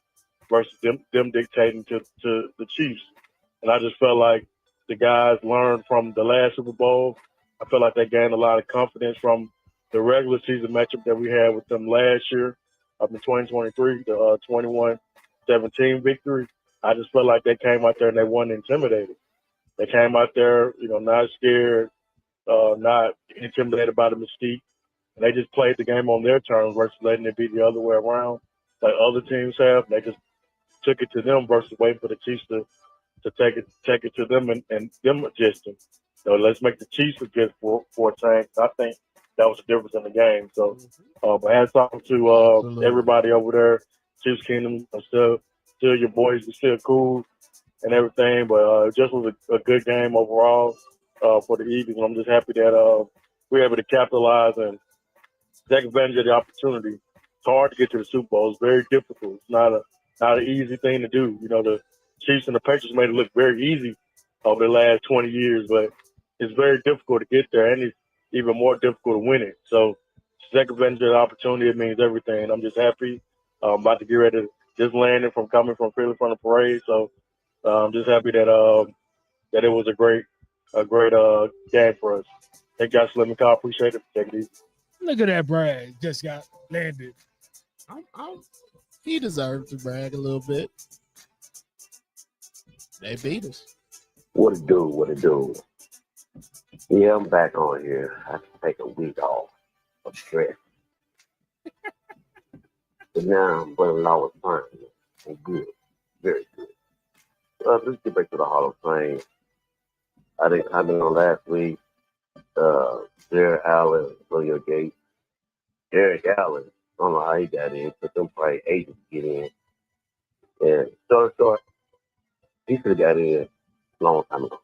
Speaker 5: versus them dictating to the Chiefs. And I just felt like the guys learned from the last Super Bowl. I felt like they gained a lot of confidence from the regular season matchup that we had with them last year up in 2023, the 21-17 victory. I just felt like they came out there and they weren't intimidated. They came out there, not scared, not intimidated by the mystique. And they just played the game on their terms versus letting it be the other way around, like other teams have. They just took it to them versus waiting for the Chiefs to take it to them and them adjusting. So let's make the Chiefs adjust for a change. I think that was the difference in the game. So, but hats off to everybody over there, Chiefs Kingdom. Still your boys are still cool and everything, but it just was a good game overall. for the Eagles. And I'm just happy that we're able to capitalize and take advantage of the opportunity. It's hard to get to the Super Bowl. It's very difficult. It's not an easy thing to do. You know, the Chiefs and the Patriots made it look very easy over the last 20 years, but it's very difficult to get there, and it's even more difficult to win it. So to take advantage of the opportunity, it means everything. I'm just happy. I'm about to get ready to just landing from coming from Philly from the parade. So I'm just happy that it was a great game for us. Thank you guys for letting me call. Appreciate it. Take it easy.
Speaker 1: Look at that brag. Just got landed.
Speaker 2: He deserved to brag a little bit. They beat us.
Speaker 6: What it do? What it do? Yeah, I'm back on here. I have to take a week off of stress. But now I'm running all the time. I'm good. Very good. Let's get back to the Hall of Fame. I didn't comment on last week. Jared Allen, William Gates. Eric Allen, I don't know how he got in, but them probably agents get in. And Short, he should have got in a long time ago.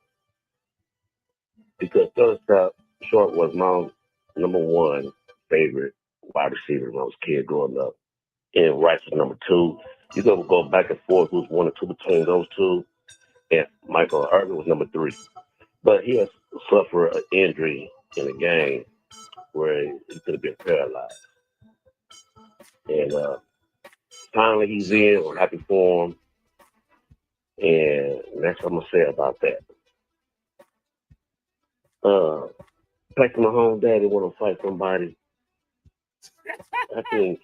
Speaker 6: Because Short was my number one favorite wide receiver when I was a kid growing up. And Rice was number two. You can go back and forth who's one or two between those two. And Michael Irvin was number three. But he has suffered an injury in the game where he could have been paralyzed. And finally he's in. I'm happy for him. And that's what I'm going to say about that. Patrick Mahomes' daddy want to fight somebody. I think.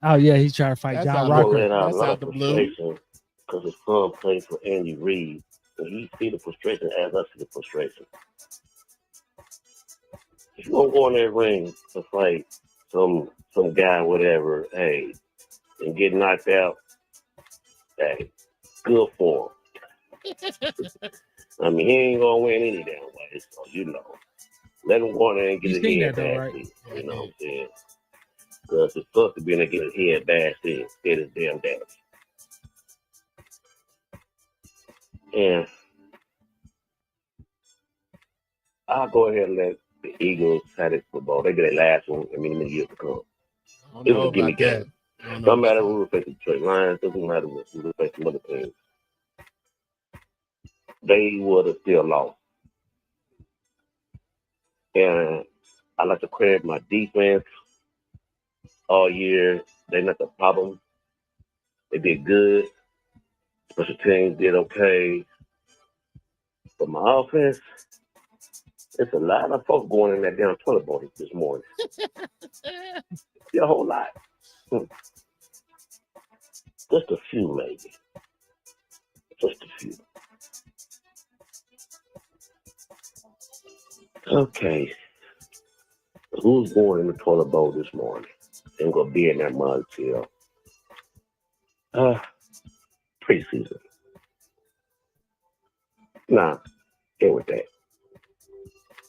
Speaker 1: Oh yeah, he's trying to fight
Speaker 2: That's
Speaker 1: John
Speaker 2: out
Speaker 1: Rocker.
Speaker 6: Let out a
Speaker 2: That's
Speaker 6: lot
Speaker 2: out
Speaker 6: of
Speaker 2: the blue.
Speaker 6: frustration because his son played for Andy Reid. And he see the frustration as I see the frustration. If you don't go in that ring to fight some guy, whatever, hey, and get knocked out, hey, good for him. I mean, he ain't gonna win any damn way, so you know. Let him go in there and get
Speaker 1: You
Speaker 6: his
Speaker 1: seen
Speaker 6: head
Speaker 1: that though,
Speaker 6: bashed
Speaker 1: right?
Speaker 6: in. You know what I'm saying? Because it's supposed to be in there get his head bashed in, get his damn daddy. And I'll go ahead and let the Eagles have this football. They get their last one in many years to come.
Speaker 2: I don't
Speaker 6: It
Speaker 2: know
Speaker 6: was a gimme
Speaker 2: about that.
Speaker 6: game.
Speaker 2: I don't know
Speaker 6: Don't
Speaker 2: about
Speaker 6: matter
Speaker 2: that.
Speaker 6: who affects the Detroit Lions, doesn't matter who affects some other teams. They would have still lost. And I like to credit my defense all year. They're not the problem. They did good. Special teams did okay. But my offense, it's a lot of folks going in that damn toilet bowl this morning. Yeah, a whole lot. Just a few, maybe. Just a few. Okay. Who's going in the toilet bowl this morning? Ain't gonna be in that mud till preseason. Nah, get with that.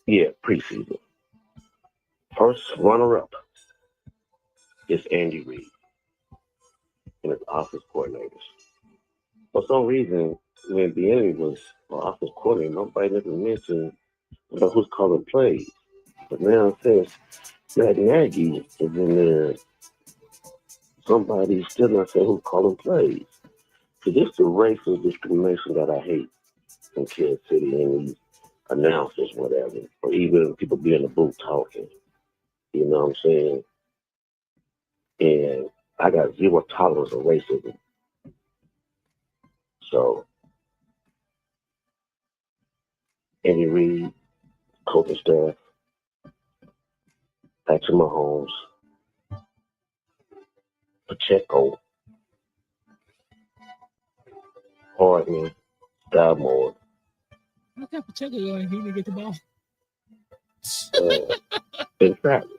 Speaker 6: Yeah, preseason. First runner-up is Andy Reid and his office coordinators. For some reason, when the enemy was office coordinator, nobody never mentioned about who's calling plays. But now it says Matt Nagy is in there. Somebody's still not saying who's calling plays. So this is the racial discrimination that I hate in Kansas City and these announcers, whatever, or even people be in the booth talking. You know what I'm saying? And I got zero tolerance of racism. So, Andy Reid, coaching staff, Patrick Mahomes, Pacheco, Hardman, Moore,
Speaker 1: How come Pacheco he didn't get the ball?
Speaker 6: and Travis.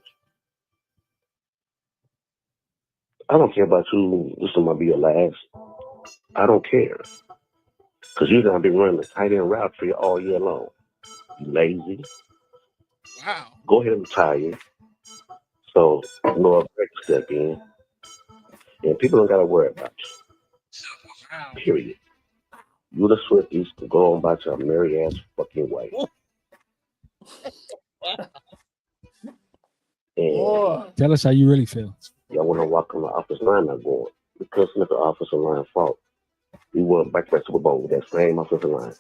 Speaker 6: I don't care about you. This might be your last. I don't care. Because you're going to be running the tight end route for you all year long. You lazy.
Speaker 2: Wow.
Speaker 6: Go ahead and retire. So, Lord Break step in. And people don't got to worry about you.
Speaker 1: Wow.
Speaker 6: Period. You the Swifties can go on about your merry ass fucking way. And
Speaker 1: Tell us how you really feel.
Speaker 6: y'all want to walk on the offensive line not going. Because it's the offensive line fault. We won back-to-back Super Bowl with that same offensive line.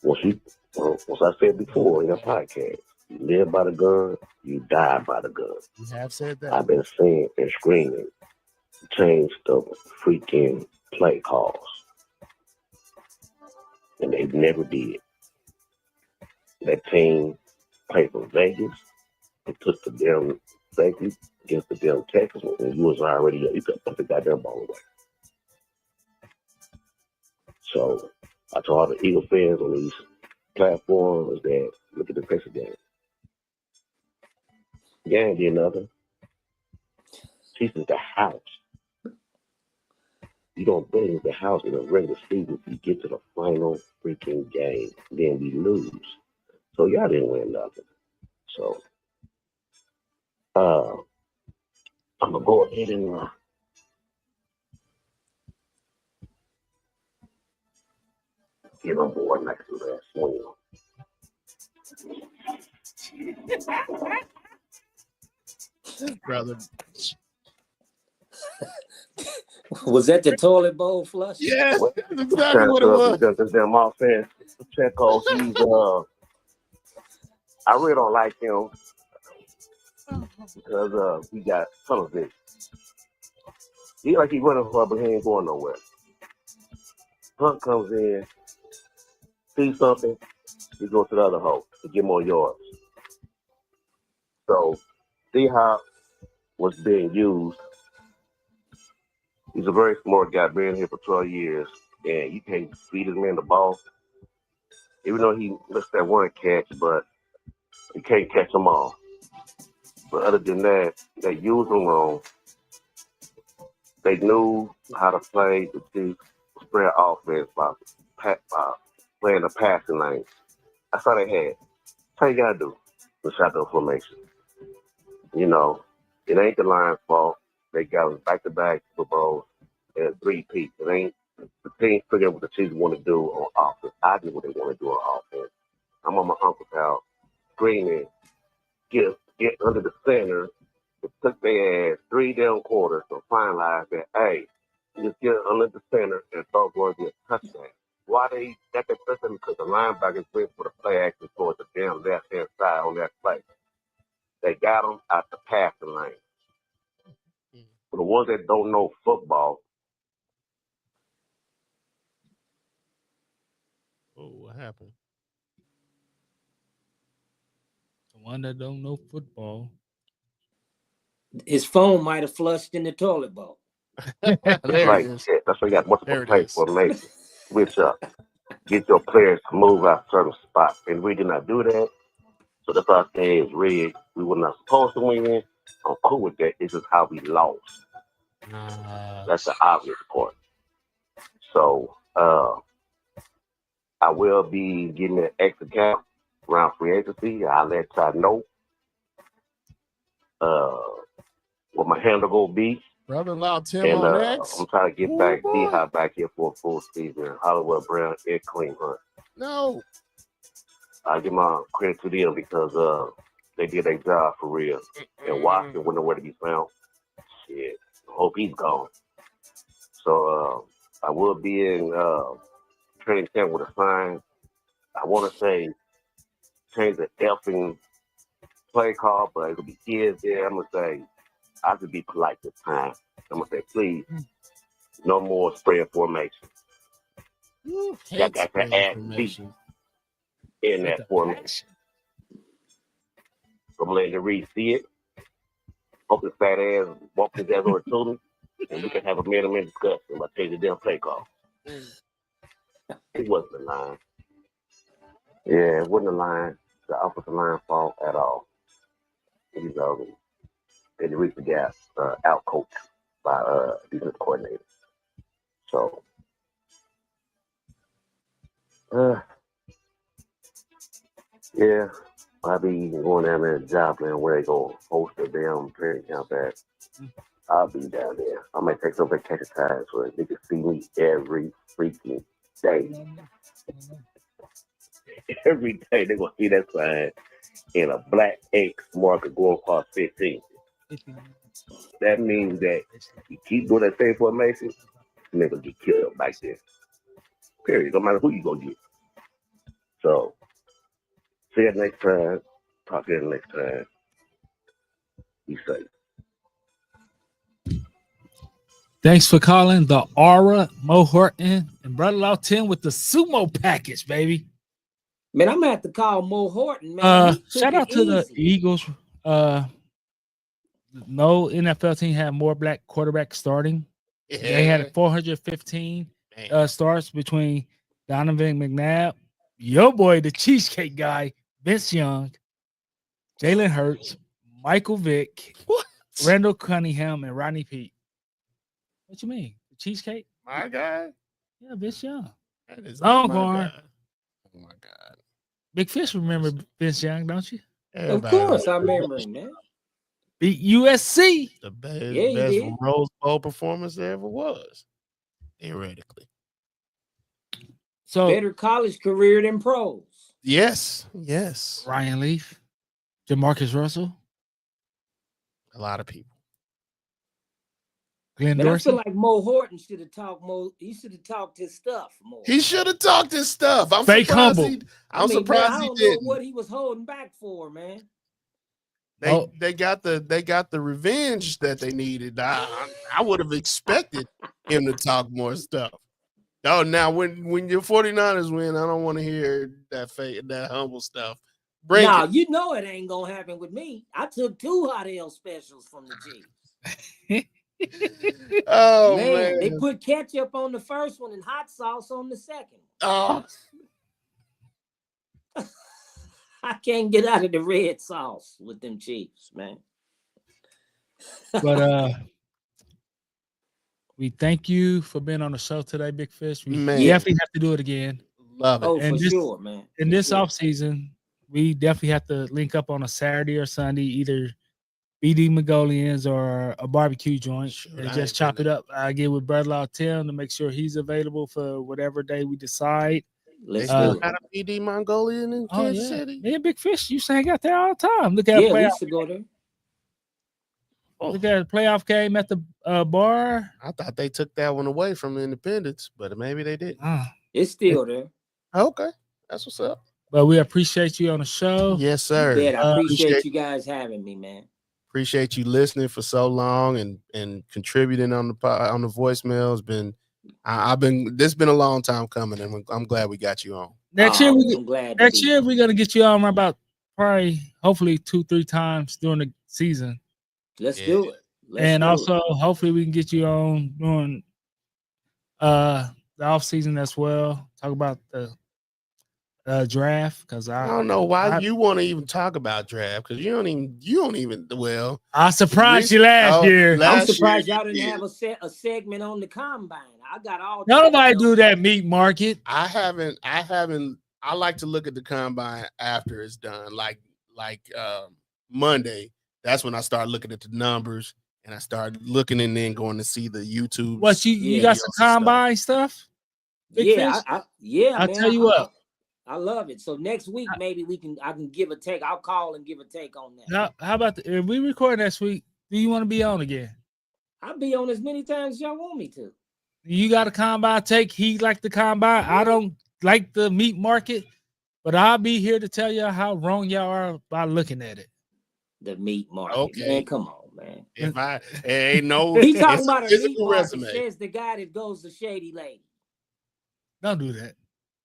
Speaker 6: Once I said before in your podcast, you live by the gun, you die by the gun.
Speaker 2: You have said that.
Speaker 6: I've been saying and screaming, change the freaking play calls. And they never did. That team played for Vegas. It took the damn safety against the damn Texans, and you was already, you could put the goddamn ball away. So I told all the Eagle fans on these platforms that look at the face of game. Game did nothing. This is the house. You don't bring the house in a regular season. You get to the final freaking game, then we lose. So y'all didn't win nothing. So I'm gonna go ahead and get on board next to that swing.
Speaker 2: Brother.
Speaker 3: Was that the toilet bowl flush?
Speaker 2: Yes, that's exactly what it was.
Speaker 6: Because this damn offense, Checo, he's I really don't like him because he got tunnel vision. He like he running for, but he ain't going nowhere. Hunt comes in, sees something, he goes to the other hole to get more yards. So, D-Hop was being used. He's a very smart guy, been here for 12 years, and you can't feed his man the ball. Even though he missed that one catch, but you can't catch them all. But other than that, they used him wrong. They knew how to play the deep spread offense by playing the passing lane. That's all they had. That's all you gotta do. The shotgun formation. You know, it ain't the Lions' fault. They got back-to-back Super Bowls and 3 peaks. It ain't the team figuring what the Chiefs want to do on offense. I do what they want to do on offense. I'm on my uncle's house screaming, get under the center. It took their ass 3 damn quarters to finalize that, hey, just get under the center and throw going to get a touchdown. Why they got that touchdown? Because the linebackers went for the play action towards the damn left-hand side on that play. They got them out the passing lane. For the ones that don't know football.
Speaker 2: Oh, what happened?
Speaker 1: The one that don't know football.
Speaker 3: His phone might have flushed in the toilet bowl.
Speaker 2: There
Speaker 6: Right,
Speaker 2: it is.
Speaker 6: shit. That's why you got multiple
Speaker 2: There it
Speaker 6: play
Speaker 2: is.
Speaker 6: formation. Switch up. Get your players to move out certain spots. And we did not do that. So that's why I say it's rigged. We were not supposed to win. I'm cool with that. This is how we lost. That's the obvious part. So I will be getting an extra cap around free agency. I'll let y'all know what my handle will be.
Speaker 2: Brother-in-law Tim
Speaker 6: And
Speaker 2: on X.
Speaker 6: I'm trying to get back D-Hop back here for a full season. Hollywood Brown and Clean Hunt.
Speaker 2: No.
Speaker 6: I give my credit to them because they did their job for real. And Washington wasn't nowhere to be found. Shit. Hope he's gone. So I will be in training camp with a sign. I want to say change the effing play call, but it'll be kids there. I'm going to say, I could be polite this time. I'm going to say, please, no more spread formation.
Speaker 2: You
Speaker 6: Y'all
Speaker 2: hate
Speaker 6: got to
Speaker 2: spread
Speaker 6: add deep
Speaker 2: information.
Speaker 6: in that formation. So I'm letting the Reed see it. Hope his fat ass walk his ass over to me, and we can have a man-to-man discussion about changing the damn play call. It wasn't the line. Yeah, it wasn't the line. The offensive line fault at all. You know, they reached the gap, out-coached by defense coordinator. So, yeah, I'll be going down there to Joplin where they go host a damn training camp at. I'll be down there. I might take some vacation time so they can see me every freaking day. every day they're gonna see that sign in a black ink marker going across 15. That means that you keep doing that same formation, nigga get killed back there. Period. No matter who you gonna get. So see you next time. Talk to you next time. Be safe.
Speaker 1: Thanks for calling the Aura, Mo Horton, and Brother Law 10 with the sumo package, baby.
Speaker 3: Man, I'm gonna have to call Mo Horton, man.
Speaker 1: Shout out to the Eagles. No NFL team had more black quarterbacks starting.
Speaker 2: Yeah.
Speaker 1: They had 415 starts between Donovan McNabb, your boy, the cheesecake guy, Vince Young, Jalen Hurts, Michael Vick, Randall Cunningham, and Rodney Peete. What you mean? The cheesecake?
Speaker 2: My guy?
Speaker 1: Yeah, Vince Young.
Speaker 2: That is
Speaker 1: Longhorn.
Speaker 2: Oh my God.
Speaker 1: Big Fish, remember Vince Young, don't you?
Speaker 3: Of course, I remember him, man.
Speaker 1: Beat USC.
Speaker 2: The best,
Speaker 3: Yeah, he
Speaker 2: best
Speaker 3: did.
Speaker 2: Rose Bowl performance there ever was, theoretically.
Speaker 1: So
Speaker 3: Better college career than pros.
Speaker 2: Yes.
Speaker 1: Ryan Leaf, Jamarcus Russell,
Speaker 2: A lot of people.
Speaker 1: Glenn
Speaker 3: But I
Speaker 1: Dorsey.
Speaker 3: feel like Mo Horton should have talked more. He should have talked his stuff more.
Speaker 2: He should have talked his stuff. I'm
Speaker 1: Fake
Speaker 2: surprised
Speaker 1: humble.
Speaker 2: I'm
Speaker 3: bro,
Speaker 2: surprised
Speaker 3: I
Speaker 2: he
Speaker 3: don't know
Speaker 2: didn't.
Speaker 3: what he was holding back for, man.
Speaker 2: They got the revenge that they needed. I would have expected him to talk more stuff. Oh, now when your 49ers win, I don't want to hear that humble stuff.
Speaker 3: Nah, you know it ain't gonna happen with me. I took 2 hot L specials from the Chiefs.
Speaker 2: Oh
Speaker 3: man, they
Speaker 2: man.
Speaker 3: put ketchup on the first one and hot sauce on the second.
Speaker 2: Oh.
Speaker 3: I can't get out of the red sauce with them Chiefs, man.
Speaker 1: But we thank you for being on the show today, Big Fish. We
Speaker 2: Man.
Speaker 1: definitely have to do it again.
Speaker 2: Love it.
Speaker 3: Oh,
Speaker 1: And
Speaker 3: for
Speaker 1: this-
Speaker 3: sure, man.
Speaker 1: In this offseason, we definitely have to link up on a Saturday or Sunday, either BD Mongolians or a barbecue joint,
Speaker 2: Shoot,
Speaker 1: and
Speaker 2: I
Speaker 1: just
Speaker 2: ain't
Speaker 1: chop
Speaker 2: been
Speaker 1: it up. I get with Brother Law Tim to make sure he's available for whatever day we decide.
Speaker 3: Let's
Speaker 2: They still
Speaker 3: do it.
Speaker 2: got a PD Mongolian in Kansas City.
Speaker 1: Me and Big Fish used to hang out there all the time. Look at
Speaker 3: Yeah,
Speaker 1: a
Speaker 3: we
Speaker 1: playoff.
Speaker 3: used to go there.
Speaker 1: Look at a playoff game at the bar.
Speaker 2: I thought they took that one away from Independence, but maybe they didn't.
Speaker 3: It's still there.
Speaker 2: Okay, that's what's up.
Speaker 1: But we appreciate you on the show.
Speaker 2: Yes, sir.
Speaker 3: Yeah, I appreciate you guys having me, man.
Speaker 2: Appreciate you listening for so long and contributing on the voicemail. This has been a long time coming, and I'm glad we got you on.
Speaker 1: Next year,
Speaker 3: I'm glad.
Speaker 1: we're gonna get you on about probably hopefully 2-3 times during the season.
Speaker 3: Let's do it.
Speaker 1: Hopefully we can get you on during the off season as well. Talk about the draft, because
Speaker 2: I don't know why you want to even talk about draft, because you don't even well.
Speaker 1: I surprised you last year.
Speaker 3: I'm surprised y'all didn't have a segment on the combine. I got all.
Speaker 1: Nobody do that meat market.
Speaker 2: I haven't. I like to look at the combine after it's done, like Monday. That's when I start looking at the numbers, and I start looking and then going to see the YouTube.
Speaker 1: What you got some combine stuff?
Speaker 3: I'll
Speaker 1: tell you what.
Speaker 3: I love it. So next week maybe I can give a take. I'll call and give a take on that.
Speaker 1: How about if we record next week? Do you want to be on again?
Speaker 3: I'll be on as many times as y'all want me to.
Speaker 1: You got a combine take. He like the combine. I don't like the meat market, but I'll be here to tell you how wrong y'all are by looking at it.
Speaker 3: The meat market.
Speaker 2: Okay,
Speaker 3: man, come on, man.
Speaker 2: If I ain't no,
Speaker 3: he talking about a meat market.
Speaker 2: Resume.
Speaker 3: Says the guy that goes to Shady Lady.
Speaker 1: Don't do that.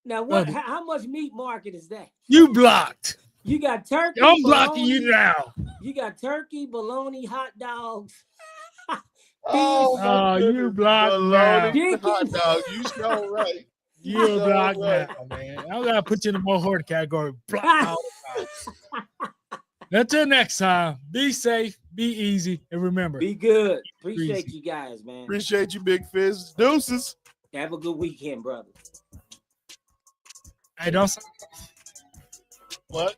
Speaker 3: Now what? How much meat market is that?
Speaker 1: You blocked.
Speaker 3: You got turkey.
Speaker 1: I'm blocking you now.
Speaker 3: You got turkey, bologna, hot dogs.
Speaker 1: You blocked now.
Speaker 2: Hot dog. You so right.
Speaker 1: You're blocked now, man. I'm gonna put you in the more hard category. Block all the time. Until next time, be safe, be easy, and remember,
Speaker 3: be good. Appreciate you guys, man.
Speaker 2: Appreciate you, Big Fish. Deuces.
Speaker 3: Have a good weekend, brother.
Speaker 1: Hey, don't.
Speaker 2: What?